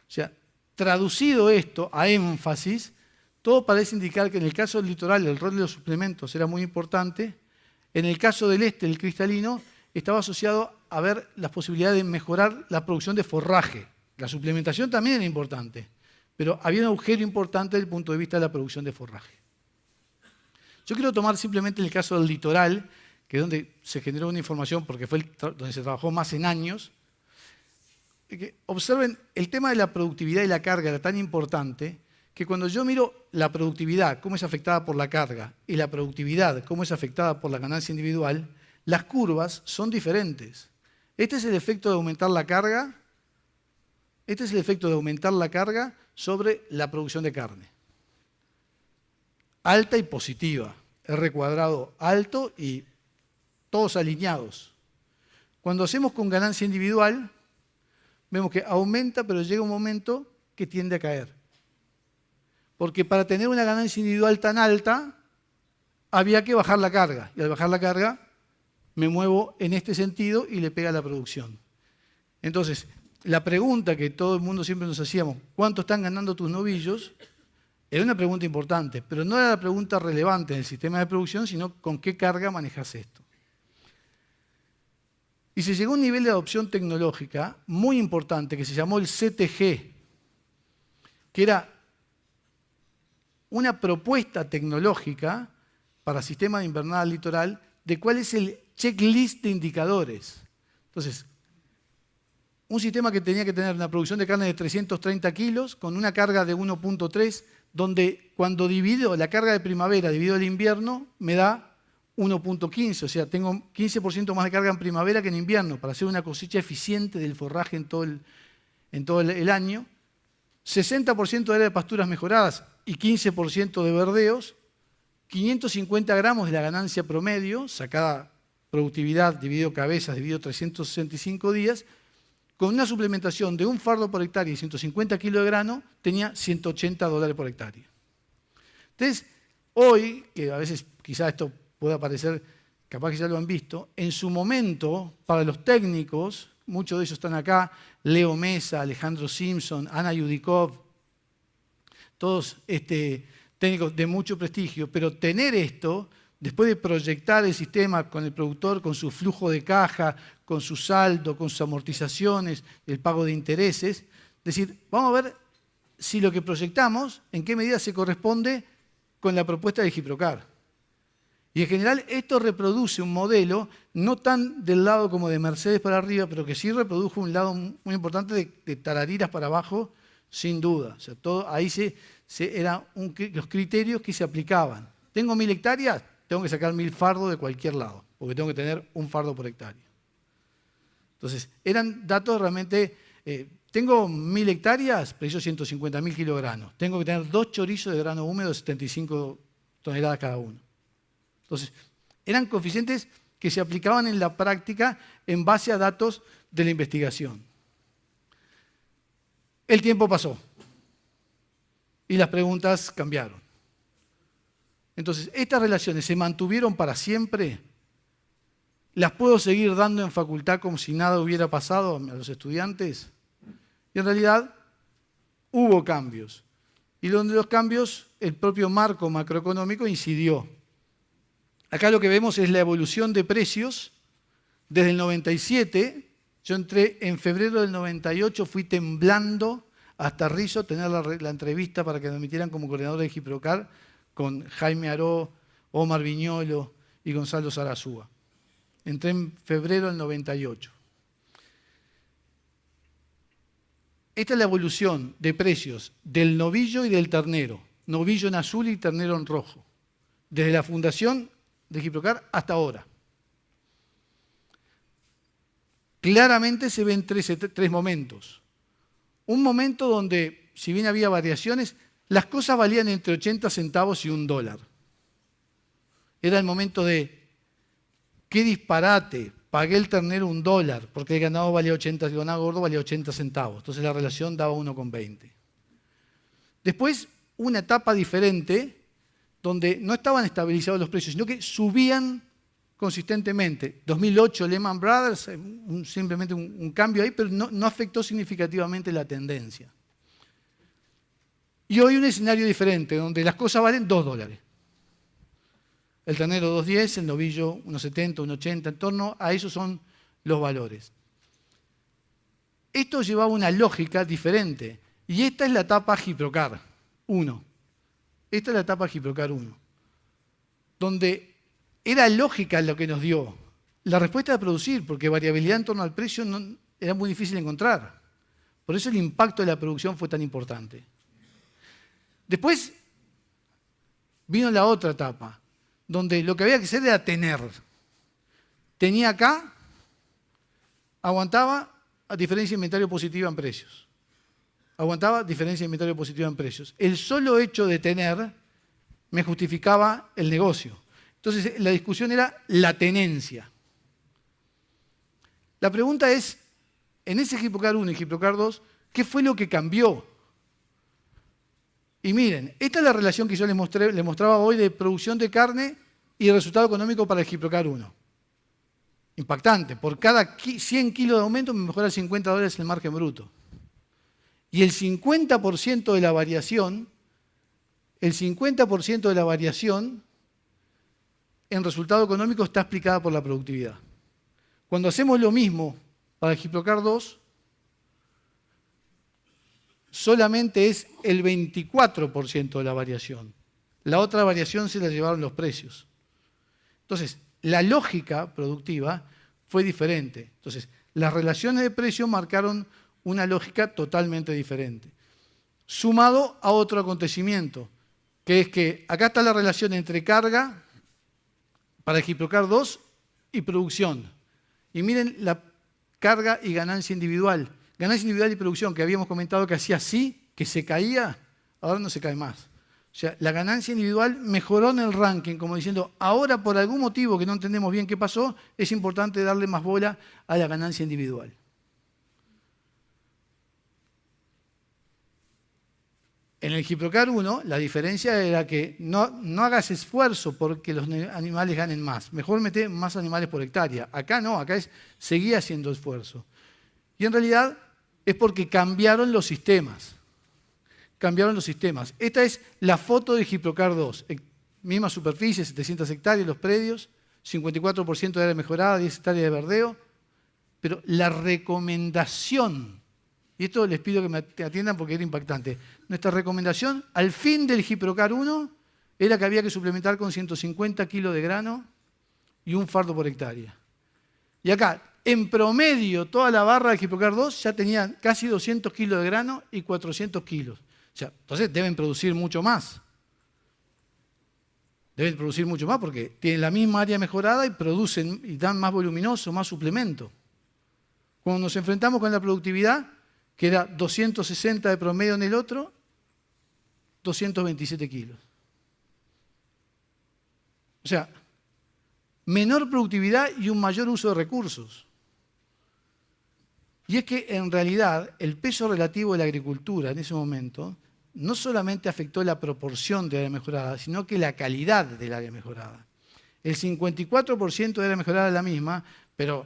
O sea, traducido esto a énfasis, todo parece indicar que en el caso del litoral el rol de los suplementos era muy importante. En el caso del este, el cristalino, estaba asociado a ver las posibilidades de mejorar la producción de forraje. La suplementación también era importante, pero había un agujero importante desde el punto de vista de la producción de forraje. Yo quiero tomar simplemente el caso del litoral, que es donde se generó una información, porque fue donde se trabajó más en años. Observen, el tema de la productividad y la carga era tan importante que cuando yo miro la productividad, cómo es afectada por la carga, y la productividad, cómo es afectada por la ganancia individual, las curvas son diferentes. Este es el efecto de aumentar la carga, sobre la producción de carne. Alta y positiva, R cuadrado alto y todos alineados. Cuando hacemos con ganancia individual, vemos que aumenta, pero llega un momento que tiende a caer. Porque para tener una ganancia individual tan alta, había que bajar la carga. Y al bajar la carga, me muevo en este sentido y le pega a la producción. Entonces, la pregunta que todo el mundo siempre nos hacíamos, ¿cuánto están ganando tus novillos? Era una pregunta importante, pero no era la pregunta relevante en el sistema de producción, sino con qué carga manejas esto. Y se llegó a un nivel de adopción tecnológica muy importante que se llamó el CTG, que era una propuesta tecnológica para sistema de invernada litoral de cuál es el checklist de indicadores. Entonces, un sistema que tenía que tener una producción de carne de 330 kilos con una carga de 1.3, donde cuando divido la carga de primavera divido el invierno, me da 1.15, o sea, tengo 15% más de carga en primavera que en invierno para hacer una cosecha eficiente del forraje en todo el año. 60% de área de pasturas mejoradas y 15% de verdeos, 550 gramos de la ganancia promedio, sacada productividad dividido cabezas dividido 365 días, con una suplementación de un fardo por hectárea y 150 kilos de grano, tenía $180 por hectárea. Entonces, hoy, que a veces quizás esto pueda parecer, capaz que ya lo han visto, en su momento, para los técnicos, muchos de ellos están acá, Leo Mesa, Alejandro Simpson, Ana Yudikov, todos técnicos de mucho prestigio, pero tener esto, después de proyectar el sistema con el productor, con su flujo de caja, con su saldo, con sus amortizaciones, el pago de intereses, decir, vamos a ver si lo que proyectamos, en qué medida se corresponde con la propuesta de Giprocar. Y en general esto reproduce un modelo, no tan del lado como de Mercedes para arriba, pero que sí reprodujo un lado muy importante de Tarariras para abajo, sin duda. O sea, todo, ahí eran los criterios que se aplicaban. ¿Tengo 1000 hectáreas? Tengo que sacar 1000 fardos de cualquier lado, porque tengo que tener un fardo por hectárea. Entonces, eran datos realmente... tengo 1000 hectáreas, preciso 150.000 kilos de grano. Tengo que tener 2 chorizos de grano húmedo de 75 toneladas cada uno. Entonces, eran coeficientes que se aplicaban en la práctica en base a datos de la investigación. El tiempo pasó y las preguntas cambiaron. Entonces, estas relaciones se mantuvieron para siempre. ¿Las puedo seguir dando en facultad como si nada hubiera pasado a los estudiantes? Y en realidad hubo cambios. Y donde los cambios, el propio marco macroeconómico incidió. Acá lo que vemos es la evolución de precios desde el 97. Yo entré en febrero del 98, fui temblando hasta Rizo, tener la entrevista para que me metieran como coordinador de Giprocar con Jaime Aró, Omar Viñolo y Gonzalo Zarazúa. Entré en febrero del 98. Esta es la evolución de precios del novillo y del ternero. Novillo en azul y ternero en rojo. Desde la fundación de Giprocar hasta ahora. Claramente se ven tres momentos. Un momento donde, si bien había variaciones, las cosas valían entre 80 centavos y $1. Era el momento de, qué disparate, pagué el ternero $1, porque el ganado valía 80, el ganado gordo valía 80 centavos. Entonces la relación daba 1,20. Después, una etapa diferente, donde no estaban estabilizados los precios, sino que subían consistentemente. 2008, Lehman Brothers, simplemente un cambio ahí, pero no afectó significativamente la tendencia. Y hoy un escenario diferente, donde las cosas valen $2. El ternero 2.10, el novillo 1.70, 1.80, en torno a esos son los valores. Esto llevaba una lógica diferente, y esta es la etapa Giprocar 1. Esta es la etapa Giprocar 1, donde era lógica lo que nos dio la respuesta de producir, porque variabilidad en torno al precio era muy difícil de encontrar. Por eso el impacto de la producción fue tan importante. Después vino la otra etapa, donde lo que había que hacer era tener. Tenía acá, aguantaba a diferencia de inventario positiva en precios. Aguantaba diferencia de inventario positiva en precios. El solo hecho de tener me justificaba el negocio. Entonces la discusión era la tenencia. La pregunta es, en ese Giprocar 1 y Giprocar 2, ¿qué fue lo que cambió? Y miren, esta es la relación que yo les mostraba hoy de producción de carne y resultado económico para el Giprocar 1. Impactante. Por cada 100 kilos de aumento me mejora $50 el margen bruto. Y el 50% de la variación, en resultado económico está explicada por la productividad. Cuando hacemos lo mismo para el Giprocar 2, solamente es el 24% de la variación. La otra variación se la llevaron los precios. Entonces, la lógica productiva fue diferente. Entonces, las relaciones de precio marcaron una lógica totalmente diferente. Sumado a otro acontecimiento, que es que acá está la relación entre carga para el Giprocar 2 y producción. Y miren la carga y ganancia individual. Ganancia individual y producción, que habíamos comentado que hacía así, que se caía, ahora no se cae más. O sea, la ganancia individual mejoró en el ranking, como diciendo, ahora por algún motivo que no entendemos bien qué pasó, es importante darle más bola a la ganancia individual. En el Giprocar 1, la diferencia era que no hagas esfuerzo porque los animales ganen más. Mejor mete más animales por hectárea. Acá no, acá es seguir haciendo esfuerzo. Y en realidad es porque cambiaron los sistemas. Cambiaron los sistemas. Esta es la foto de Giprocar 2. Misma superficie, 700 hectáreas, los predios, 54% de área mejorada, 10 hectáreas de verdeo. Pero la recomendación, y esto les pido que me atiendan porque era impactante, nuestra recomendación al fin del Giprocar 1 era que había que suplementar con 150 kilos de grano y un fardo por hectárea. Y acá, en promedio, toda la barra del Giprocar 2 ya tenía casi 200 kilos de grano y 400 kilos. O sea, entonces deben producir mucho más. Deben producir mucho más porque tienen la misma área mejorada y producen y dan más voluminoso, más suplemento. Cuando nos enfrentamos con la productividad, que era 260 de promedio en el otro, 227 kilos. O sea, menor productividad y un mayor uso de recursos. Y es que en realidad el peso relativo de la agricultura en ese momento no solamente afectó la proporción de área mejorada, sino que la calidad del área mejorada. El 54% de área mejorada es la misma, pero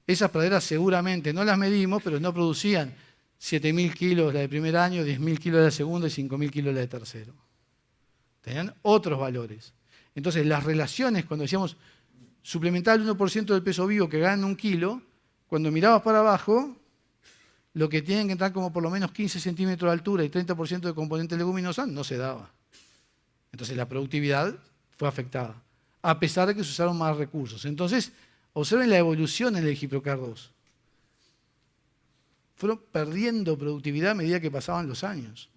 esas praderas seguramente no las medimos, pero no producían 7.000 kilos la de primer año, 10.000 kilos la de segundo y 5.000 kilos la de tercero. Tenían otros valores. Entonces, las relaciones, cuando decíamos suplementar el 1% del peso vivo que ganan 1 kilo, cuando mirabas para abajo, lo que tienen que entrar como por lo menos 15 centímetros de altura y 30% de componente leguminosa no se daba. Entonces, la productividad fue afectada, a pesar de que se usaron más recursos. Entonces, observen la evolución en el Giprocar 2. Fueron perdiendo productividad a medida que pasaban los años.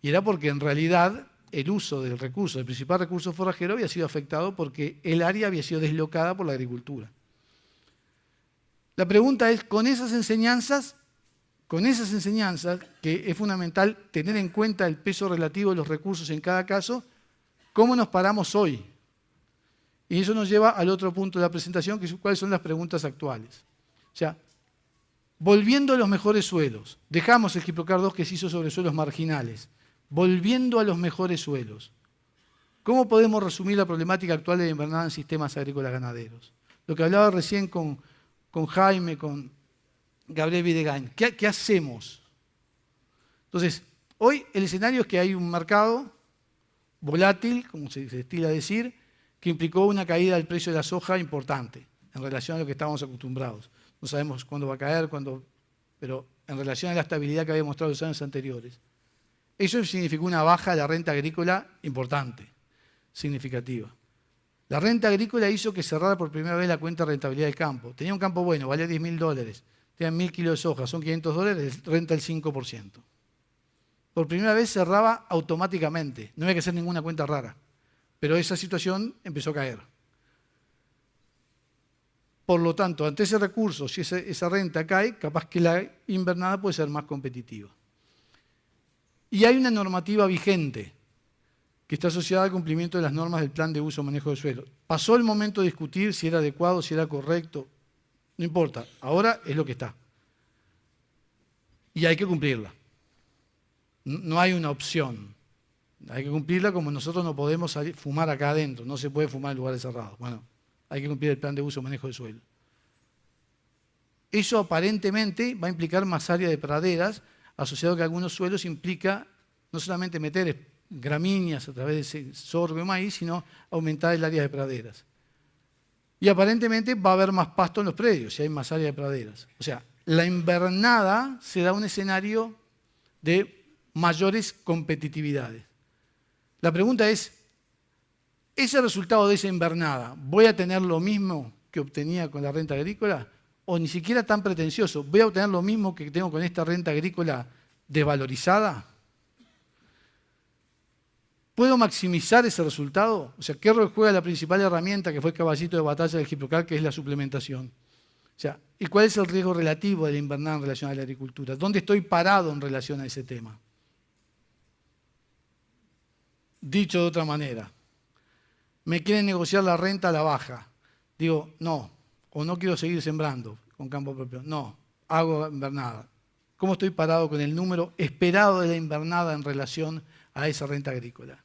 Y era porque en realidad el uso del recurso, el principal recurso forrajero, había sido afectado porque el área había sido deslocada por la agricultura. La pregunta es, con esas enseñanzas, que es fundamental tener en cuenta el peso relativo de los recursos en cada caso, ¿cómo nos paramos hoy? Y eso nos lleva al otro punto de la presentación, que es cuáles son las preguntas actuales. O sea, volviendo a los mejores suelos, dejamos el Giprocar 2 que se hizo sobre suelos marginales, volviendo a los mejores suelos, ¿cómo podemos resumir la problemática actual de la invernada en sistemas agrícolas ganaderos? Lo que hablaba recién con Jaime, con Gabriel Videgain. ¿Qué hacemos? Entonces, hoy el escenario es que hay un mercado volátil, como se estila decir, que implicó una caída del precio de la soja importante en relación a lo que estábamos acostumbrados. No sabemos cuándo va a caer, pero en relación a la estabilidad que había mostrado los años anteriores. Eso significó una baja de la renta agrícola importante, significativa. La renta agrícola hizo que cerrara por primera vez la cuenta de rentabilidad del campo. Tenía un campo bueno, valía $10.000, tenían 1.000 kilos de soja, son $500, renta el 5%. Por primera vez cerraba automáticamente, no había que hacer ninguna cuenta rara. Pero esa situación empezó a caer. Por lo tanto, ante ese recurso, si esa renta cae, capaz que la invernada puede ser más competitiva. Y hay una normativa vigente que está asociada al cumplimiento de las normas del plan de uso y manejo de suelo. Pasó el momento de discutir si era adecuado, si era correcto, no importa, ahora es lo que está. Y hay que cumplirla. No hay una opción. Hay que cumplirla como nosotros no podemos fumar acá adentro, no se puede fumar en lugares cerrados. Bueno, hay que cumplir el plan de uso y manejo de suelo. Eso aparentemente va a implicar más área de praderas, asociado a que algunos suelos implica no solamente meter gramíneas a través de sorgo y maíz, sino aumentar el área de praderas. Y aparentemente va a haber más pasto en los predios, si hay más área de praderas. O sea, la invernada se da un escenario de mayores competitividades. La pregunta es, ¿ese resultado de esa invernada, voy a tener lo mismo que obtenía con la renta agrícola? ¿O ni siquiera tan pretencioso, voy a obtener lo mismo que tengo con esta renta agrícola desvalorizada? ¿Puedo maximizar ese resultado? O sea, ¿qué rol juega la principal herramienta que fue el caballito de batalla del Giprocar, que es la suplementación? O sea, ¿y cuál es el riesgo relativo de la invernada en relación a la agricultura? ¿Dónde estoy parado en relación a ese tema? Dicho de otra manera, me quieren negociar la renta a la baja. Digo, no, o no quiero seguir sembrando con campo propio. No, hago invernada. ¿Cómo estoy parado con el número esperado de la invernada en relación a esa renta agrícola?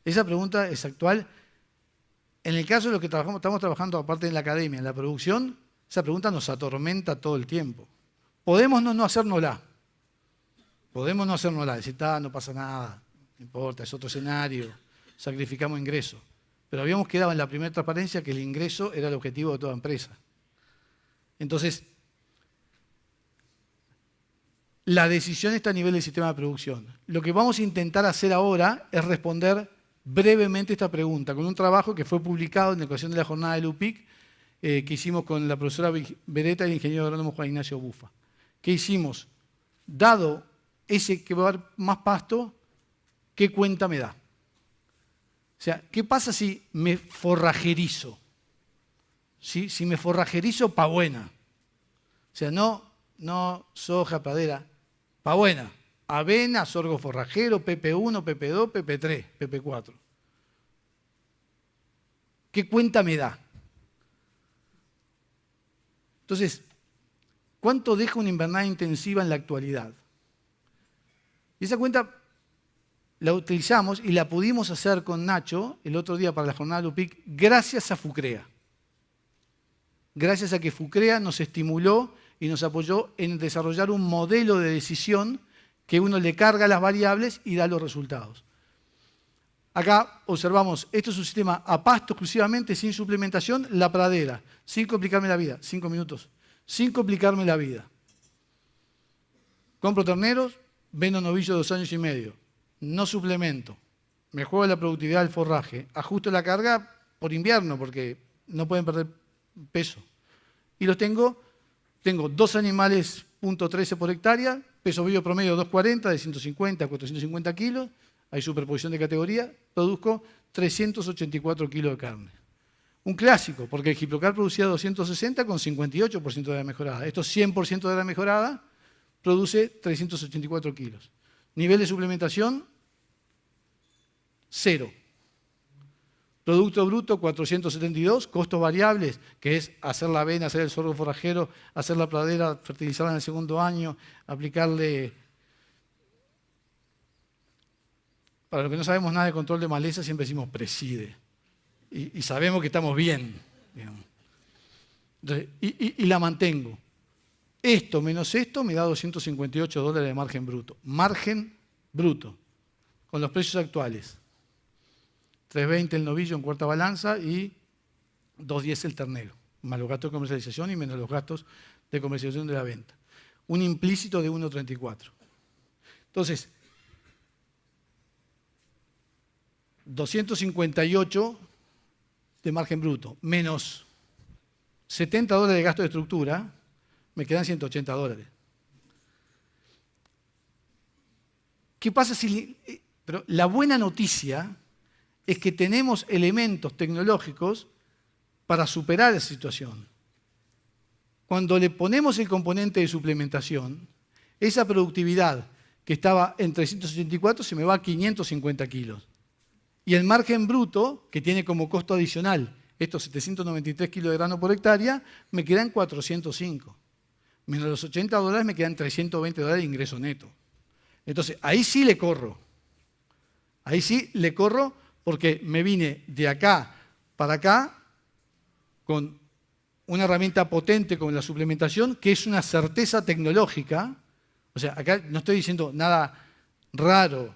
Esa pregunta es actual. En el caso de lo que estamos trabajando aparte en la academia, en la producción, esa pregunta nos atormenta todo el tiempo. Podemos no hacérnosla. Podemos no hacérnosla, decir, no pasa nada, no importa, es otro escenario, sacrificamos ingresos. Pero habíamos quedado en la primera transparencia que el ingreso era el objetivo de toda empresa. Entonces, la decisión está a nivel del sistema de producción. Lo que vamos a intentar hacer ahora es responder brevemente esta pregunta con un trabajo que fue publicado en la ocasión de la jornada del UPIC que hicimos con la profesora Beretta y el ingeniero agrónomo Juan Ignacio Bufa. ¿Qué hicimos? Dado ese que va a haber más pasto, ¿qué cuenta me da? O sea, ¿qué pasa si me forrajerizo? ¿Sí? Si me forrajerizo, pa' buena. O sea, no soja, pradera, pa' buena. Avena, sorgo forrajero, PP1, PP2, PP3, PP4. ¿Qué cuenta me da? Entonces, ¿cuánto deja una invernada intensiva en la actualidad? Y esa cuenta la utilizamos y la pudimos hacer con Nacho el otro día para la jornada de UPIC gracias a FUCREA. Gracias a que FUCREA nos estimuló y nos apoyó en desarrollar un modelo de decisión que uno le carga las variables y da los resultados. Acá observamos, esto es un sistema a pasto exclusivamente, sin suplementación, la pradera, sin complicarme la vida, 5 minutos, sin complicarme la vida. Compro terneros, vendo novillos 2 años y medio, no suplemento, me juego la productividad del forraje, ajusto la carga por invierno porque no pueden perder peso. Y los tengo 2 animales, .13 por hectárea, peso vivo promedio 240, de 150 a 450 kilos, hay superposición de categoría, produzco 384 kilos de carne. Un clásico, porque el Giplocar producía 260 con 58% de la mejorada. Esto 100% de la mejorada produce 384 kilos. Nivel de suplementación, 0. Producto bruto, 472. Costos variables, que es hacer la avena, hacer el sorgo forrajero, hacer la pradera, fertilizarla en el segundo año, aplicarle... Para los que no sabemos nada de control de maleza, siempre decimos preside. Y sabemos que estamos bien. Entonces, y la mantengo. Esto menos esto me da $258 de margen bruto. Margen bruto, con los precios actuales. 3.20 el novillo en cuarta balanza y 2.10 el ternero. Más los gastos de comercialización y menos los gastos de comercialización de la venta. Un implícito de 1.34. Entonces, 258 de margen bruto, menos $70 de gasto de estructura, me quedan $180. ¿Qué pasa si...? Pero la buena noticia es que tenemos elementos tecnológicos para superar esa situación. Cuando le ponemos el componente de suplementación, esa productividad que estaba en 384 se me va a 550 kilos. Y el margen bruto, que tiene como costo adicional estos 793 kilos de grano por hectárea, me quedan 405. Menos los $80 me quedan $320 de ingreso neto. Entonces, ahí sí le corro. Ahí sí le corro porque me vine de acá para acá con una herramienta potente como la suplementación, que es una certeza tecnológica. O sea, acá no estoy diciendo nada raro.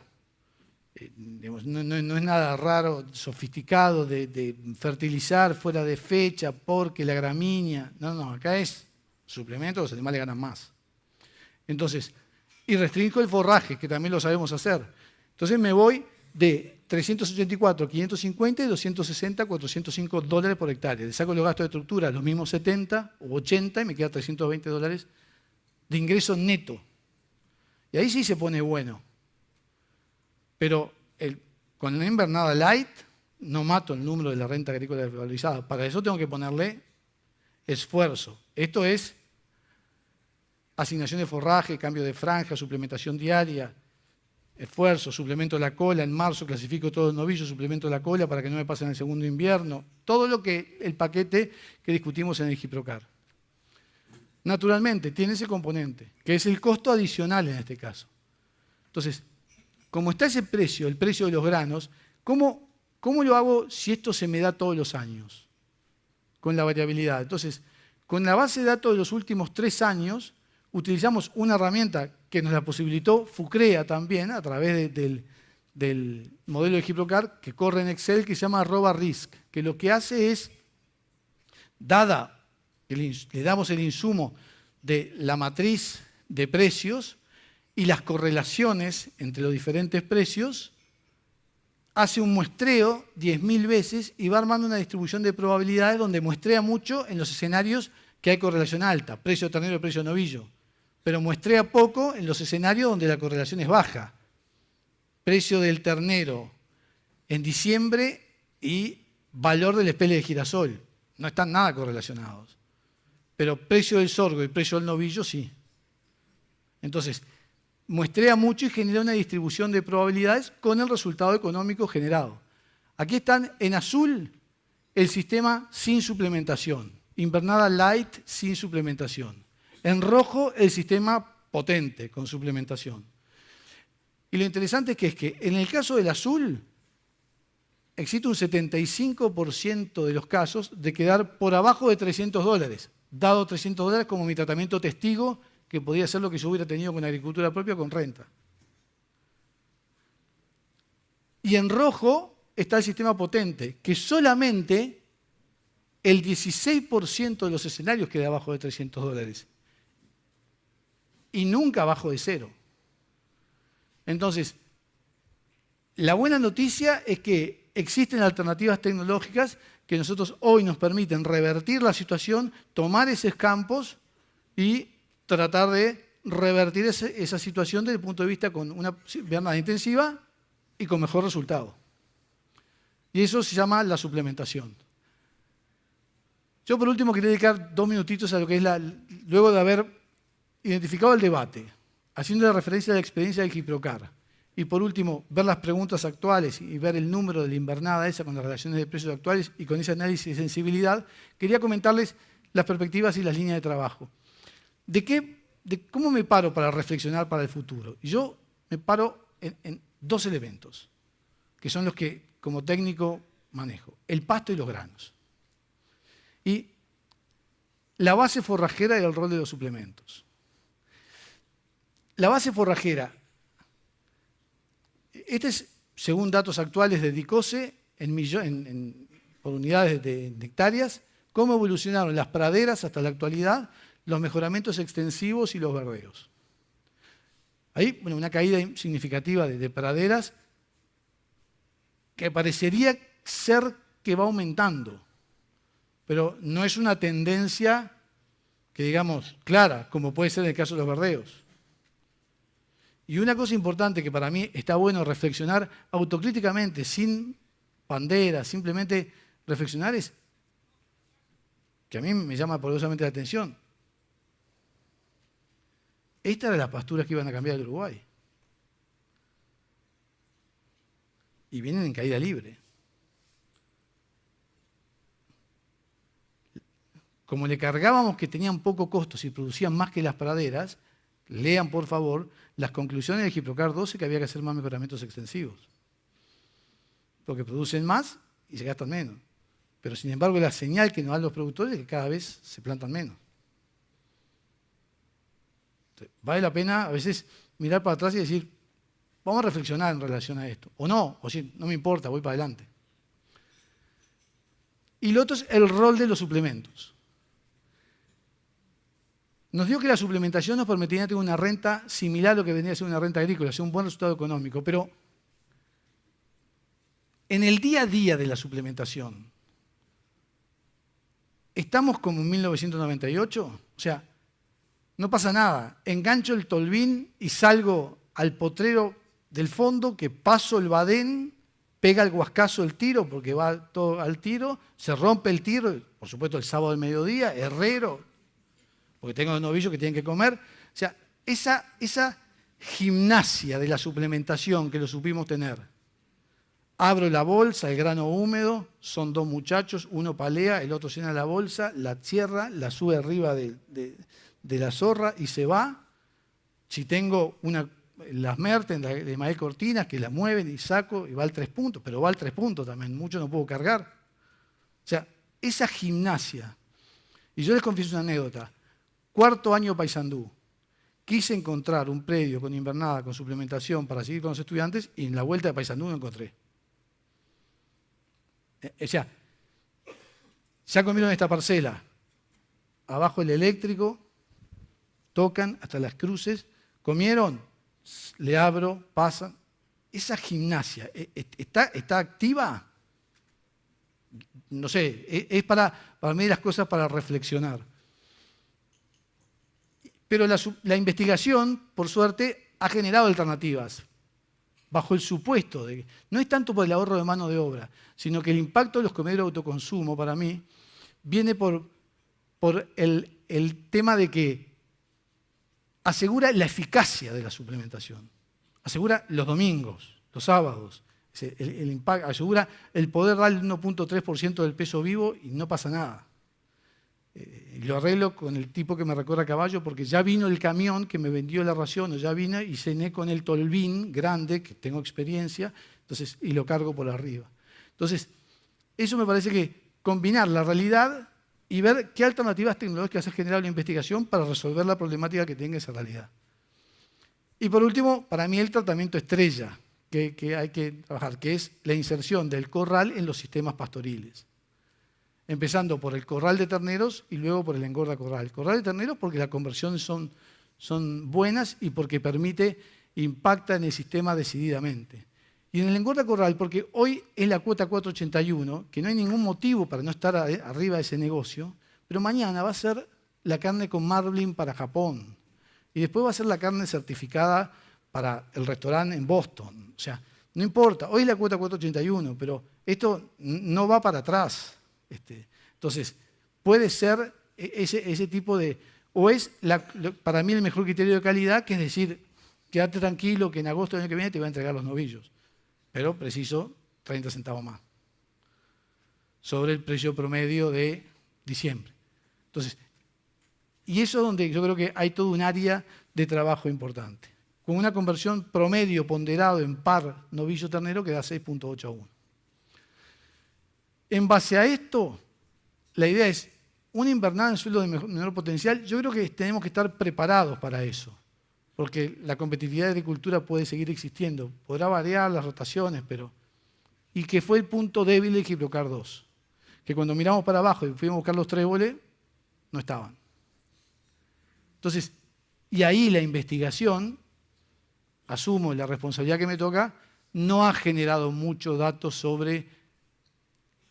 No es nada raro, sofisticado de fertilizar fuera de fecha porque la gramínea. No, acá es suplemento, los animales ganan más. Entonces, y restringo el forraje, que también lo sabemos hacer. Entonces me voy de 384, 550 y 260, $405 por hectárea. Le saco los gastos de estructura, los mismos 70 o 80 y me queda $320 de ingreso neto. Y ahí sí se pone bueno. Pero con la invernada light no mato el número de la renta agrícola valorizada. Para eso tengo que ponerle esfuerzo. Esto es asignación de forraje, cambio de franja, suplementación diaria. esfuerzo, suplemento la cola, en marzo clasifico todos los novillos, suplemento la cola para que no me pasen el segundo invierno, todo lo que el paquete que discutimos en el Giprocar. Naturalmente, tiene ese componente, que es el costo adicional en este caso. Entonces, como está ese precio, el precio de los granos, ¿cómo lo hago si esto se me da todos los años? Con la variabilidad. Entonces, con la base de datos de los últimos 3 años, utilizamos una herramienta que nos la posibilitó FUCREA también, a través del modelo de Giprocar, que corre en Excel, que se llama @risk, que lo que hace es, le damos el insumo de la matriz de precios y las correlaciones entre los diferentes precios, hace un muestreo 10.000 veces y va armando una distribución de probabilidades donde muestrea mucho en los escenarios que hay correlación alta, precio de ternero, precio de novillo, pero muestrea poco en los escenarios donde la correlación es baja. Precio del ternero en diciembre y valor del espele de girasol. No están nada correlacionados. Pero precio del sorgo y precio del novillo sí. Entonces, muestrea mucho y genera una distribución de probabilidades con el resultado económico generado. Aquí están en azul el sistema sin suplementación, invernada light sin suplementación. En rojo el sistema potente con suplementación. Y lo interesante es que en el caso del azul existe un 75% de los casos de quedar por abajo de $300, dado $300 como mi tratamiento testigo, que podría ser lo que yo hubiera tenido con agricultura propia con renta. Y en rojo está el sistema potente, que solamente el 16% de los escenarios queda abajo de $300 y nunca abajo de 0. Entonces, la buena noticia es que existen alternativas tecnológicas que nosotros hoy nos permiten revertir la situación, tomar esos campos y tratar de revertir esa situación desde el punto de vista con una invernada intensiva y con mejor resultado. Y eso se llama la suplementación. Yo por último quería dedicar 2 minutitos a lo que es luego de haber identificado el debate, haciendo referencia a la experiencia del Giprocar. Y por último, ver las preguntas actuales y ver el número de la invernada esa con las relaciones de precios actuales y con ese análisis de sensibilidad, quería comentarles las perspectivas y las líneas de trabajo. De cómo me paro para reflexionar para el futuro. Y yo me paro en 2 elementos, que son los que como técnico manejo: el pasto y los granos. Y la base forrajera y el rol de los suplementos. La base forrajera, este es según datos actuales de DICOSE, por unidades de hectáreas, cómo evolucionaron las praderas hasta la actualidad, los mejoramientos extensivos y los verdeos. Ahí, bueno, una caída significativa de praderas que parecería ser que va aumentando, pero no es una tendencia que digamos clara, como puede ser en el caso de los verdeos. Y una cosa importante que para mí está bueno reflexionar autocríticamente, sin banderas, simplemente reflexionar, es que a mí me llama poderosamente la atención. Esta era las pasturas que iban a cambiar el Uruguay. Y vienen en caída libre. Como le cargábamos que tenían poco costo si producían más que las praderas, lean por favor las conclusiones del Giprocar 12 que había que hacer más mejoramientos extensivos. Porque producen más y se gastan menos. Pero sin embargo la señal que nos dan los productores es que cada vez se plantan menos. Entonces, vale la pena a veces mirar para atrás y decir, vamos a reflexionar en relación a esto. O no, o si no me importa, voy para adelante. Y lo otro es el rol de los suplementos. Nos dio que la suplementación nos permitiría tener una renta similar a lo que venía a ser una renta agrícola, hacer un buen resultado económico, pero en el día a día de la suplementación, ¿estamos como en 1998? O sea, no pasa nada, engancho el tolvín y salgo al potrero del fondo, que paso el badén, pega el guascazo el tiro, porque va todo al tiro, se rompe el tiro, por supuesto el sábado al mediodía, herrero, porque tengo los novillos que tienen que comer. O sea, esa gimnasia de la suplementación que lo supimos tener. Abro la bolsa, el grano húmedo, son dos muchachos, uno palea, el otro llena la bolsa, la cierra, la sube arriba de la zorra y se va. Si tengo las Merten de Mael Cortinas que la mueven y saco y va al 3 puntos, pero va al 3 puntos también, mucho no puedo cargar. O sea, esa gimnasia. Y yo les confieso una anécdota. Cuarto año Paysandú. Quise encontrar un predio con invernada, con suplementación para seguir con los estudiantes y en la vuelta de Paysandú no encontré. O sea, ya comieron esta parcela. Abajo el eléctrico, tocan hasta las cruces. ¿Comieron? Le abro, pasan. Esa gimnasia, ¿está activa? No sé, es para mí las cosas para reflexionar. Pero la investigación, por suerte, ha generado alternativas, bajo el supuesto de que no es tanto por el ahorro de mano de obra, sino que el impacto de los comederos de autoconsumo, para mí, viene por el tema de que asegura la eficacia de la suplementación, asegura los domingos, los sábados, el impacto, asegura el poder dar el 1.3% del peso vivo y no pasa nada. Lo arreglo con el tipo que me recorre a caballo porque ya vino el camión que me vendió la ración, o ya vine y cené con el tolvín grande, que tengo experiencia, entonces, y lo cargo por arriba. Entonces, eso me parece que combinar la realidad y ver qué alternativas tecnológicas ha generado la investigación para resolver la problemática que tenga esa realidad. Y por último, para mí el tratamiento estrella que hay que trabajar, que es la inserción del corral en los sistemas pastoriles. Empezando por el corral de terneros y luego por el engorda corral. El corral de terneros porque las conversiones son buenas y porque impacta en el sistema decididamente. Y en el engorda corral porque hoy es la cuota 481, que no hay ningún motivo para no estar arriba de ese negocio, pero mañana va a ser la carne con marbling para Japón. Y después va a ser la carne certificada para el restaurante en Boston. O sea, no importa, hoy es la cuota 481, pero esto no va para atrás. Entonces, puede ser ese tipo de... O es, para mí, el mejor criterio de calidad, que es decir, quédate tranquilo que en agosto del año que viene te voy a entregar los novillos, pero preciso 30 centavos más, sobre el precio promedio de diciembre. Entonces, y eso es donde yo creo que hay todo un área de trabajo importante, con una conversión promedio ponderado en par novillo-ternero que da 6.8 a 1. En base a esto, la idea es una invernada en sueldo de menor potencial. Yo creo que tenemos que estar preparados para eso, porque la competitividad de agricultura puede seguir existiendo. Podrá variar las rotaciones, pero... Y que fue el punto débil de Giprocar 2, que cuando miramos para abajo y fuimos a buscar los tréboles, no estaban. Entonces, y ahí la investigación, asumo la responsabilidad que me toca, no ha generado muchos datos sobre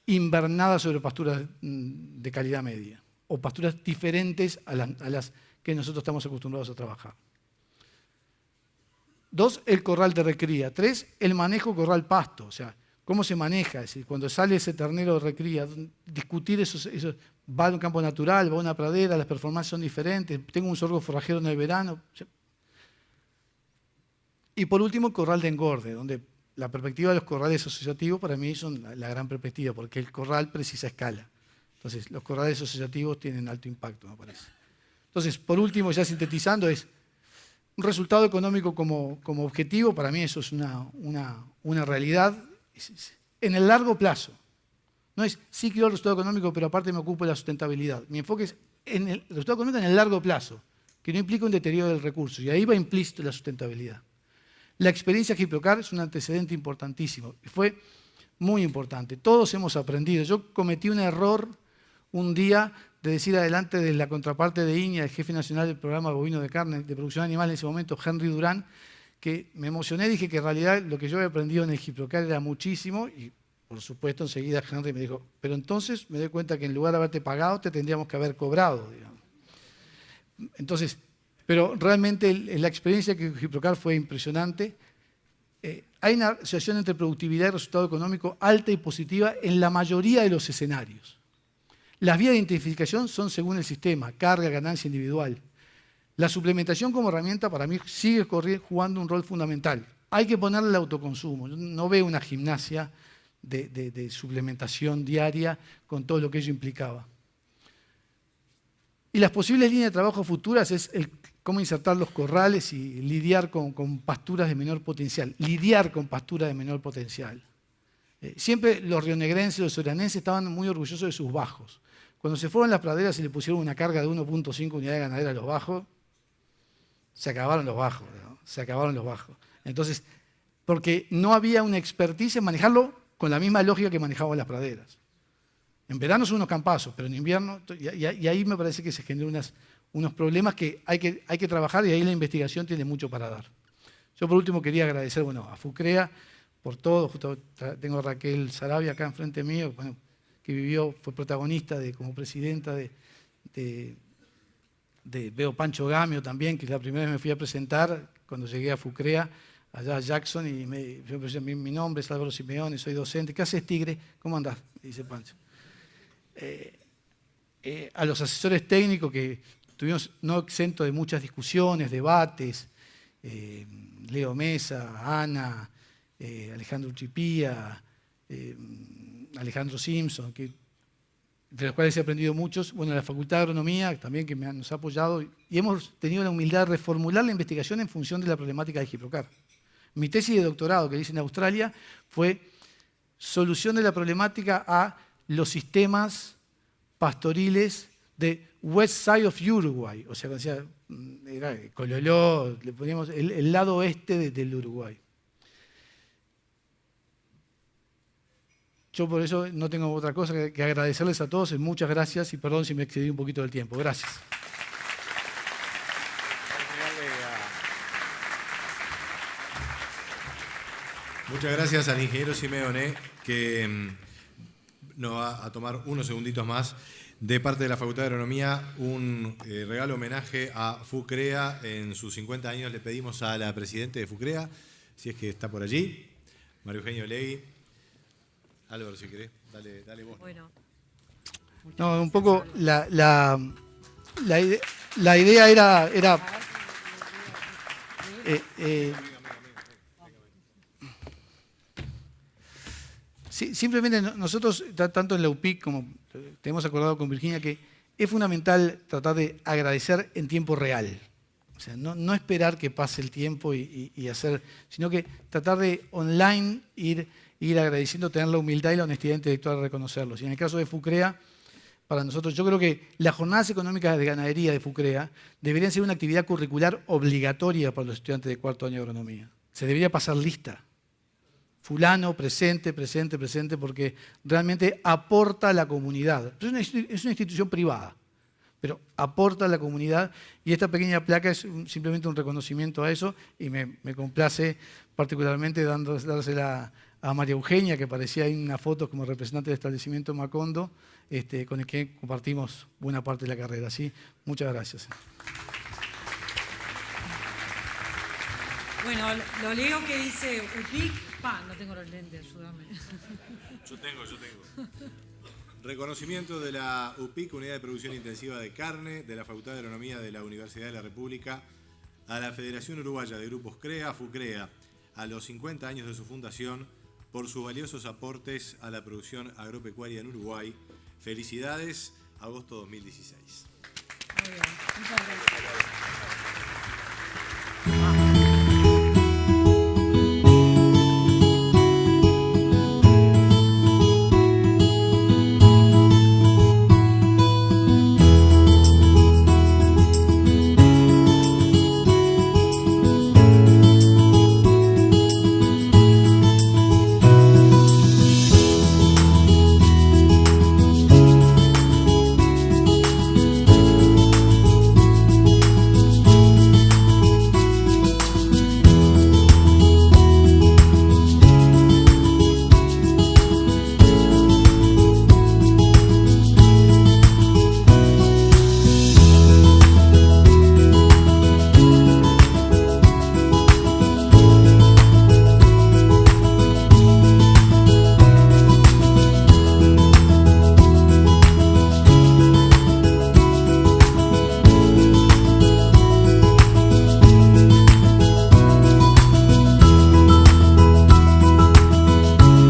invernadas sobre pasturas de calidad media o pasturas diferentes a las que nosotros estamos acostumbrados a trabajar. 2, el corral de recría. 3, el manejo corral pasto, o sea, cómo se maneja, es decir, cuando sale ese ternero de recría, discutir eso, va a un campo natural, va a una pradera, las performances son diferentes, tengo un sorgo forrajero en el verano. O sea, y por último, el corral de engorde, donde la perspectiva de los corrales asociativos para mí son la gran perspectiva, porque el corral precisa escala. Entonces, los corrales asociativos tienen alto impacto, me parece. Entonces, por último, ya sintetizando, es un resultado económico como objetivo, para mí eso es una realidad en el largo plazo. No es, sí quiero el resultado económico, pero aparte me ocupo de la sustentabilidad. Mi enfoque es en el resultado económico en el largo plazo, que no implica un deterioro del recurso, y ahí va implícito la sustentabilidad. La experiencia Giprocar es un antecedente importantísimo, y fue muy importante. Todos hemos aprendido. Yo cometí un error un día de decir adelante de la contraparte de INIA, el jefe nacional del programa bovino de carne de producción animal en ese momento, Henry Durán, que me emocioné, dije que en realidad lo que yo había aprendido en el Giprocar era muchísimo, y por supuesto enseguida Henry me dijo, pero entonces me doy cuenta que en lugar de haberte pagado, te tendríamos que haber cobrado, digamos. Entonces, pero realmente la experiencia que Giprocar fue impresionante. Hay una asociación entre productividad y resultado económico alta y positiva en la mayoría de los escenarios. Las vías de identificación son según el sistema, carga, ganancia individual. La suplementación como herramienta para mí sigue jugando un rol fundamental. Hay que ponerle el autoconsumo. Yo no veo una gimnasia de suplementación diaria con todo lo que ello implicaba. Y las posibles líneas de trabajo futuras es cómo insertar los corrales y lidiar con pasturas de menor potencial. Lidiar con pasturas de menor potencial. Siempre los rionegrenses, los soranenses estaban muy orgullosos de sus bajos. Cuando se fueron las praderas y le pusieron una carga de 1.5 unidades ganaderas a los bajos, se acabaron los bajos, ¿no? Se acabaron los bajos. Entonces, porque no había una expertise en manejarlo con la misma lógica que manejaban las praderas. En verano son unos campazos, pero en invierno, y ahí me parece que se generan unos problemas que hay que trabajar, y ahí la investigación tiene mucho para dar. Yo por último quería agradecer a FUCREA por todo. Justo tengo a Raquel Sarabia acá enfrente mío, que fue protagonista como presidenta veo Pancho Gamio también, que la primera vez me fui a presentar cuando llegué a FUCREA, allá a Jackson, y mi nombre es Álvaro Simeone, soy docente. ¿Qué haces, Tigre? ¿Cómo andás? Dice Pancho. A los asesores técnicos que tuvimos no exento de muchas discusiones, debates, Leo Mesa, Ana, Alejandro Uchipía, Alejandro Simpson, de los cuales he aprendido muchos. Bueno, la Facultad de Agronomía también, que nos ha apoyado, y hemos tenido la humildad de reformular la investigación en función de la problemática de Giprocar. Mi tesis de doctorado, que hice en Australia, fue solución de la problemática a los sistemas pastoriles de West Side of Uruguay, o sea, era Cololó, le poníamos el lado oeste del Uruguay. Yo por eso no tengo otra cosa que agradecerles a todos. Muchas gracias y perdón si me excedí un poquito del tiempo. Gracias. Muchas gracias al ingeniero Simeone, que nos va a tomar unos segunditos más. De parte de la Facultad de Agronomía, un regalo homenaje a FUCREA. En sus 50 años le pedimos a la presidenta de FUCREA, si es que está por allí, María Eugenia Olegui. Álvaro, si querés, dale vos. Bueno. No, un poco la idea era simplemente nosotros, tanto en la UPIC como tenemos acordado con Virginia, que es fundamental tratar de agradecer en tiempo real. O sea, no esperar que pase el tiempo y hacer, sino que tratar de online ir agradeciendo, tener la humildad y la honestidad intelectual de reconocerlos. Y en el caso de FUCREA, para nosotros, yo creo que las jornadas económicas de ganadería de FUCREA deberían ser una actividad curricular obligatoria para los estudiantes de cuarto año de agronomía. Se debería pasar lista. Fulano, presente, porque realmente aporta a la comunidad. Es una institución privada, pero aporta a la comunidad, y esta pequeña placa es simplemente un reconocimiento a eso, y me complace particularmente dársela a María Eugenia, que aparecía ahí en una foto como representante del establecimiento Macondo, con el que compartimos buena parte de la carrera. ¿Sí? Muchas gracias. Bueno, lo leo que dice UPIC. No tengo los lentes, ayúdame. Yo tengo. Reconocimiento de la UPIC, Unidad de Producción Intensiva de Carne, de la Facultad de Agronomía de la Universidad de la República, a la Federación Uruguaya de Grupos CREA, FUCREA, a los 50 años de su fundación, por sus valiosos aportes a la producción agropecuaria en Uruguay. Felicidades, agosto 2016. Muy bien, muchas gracias.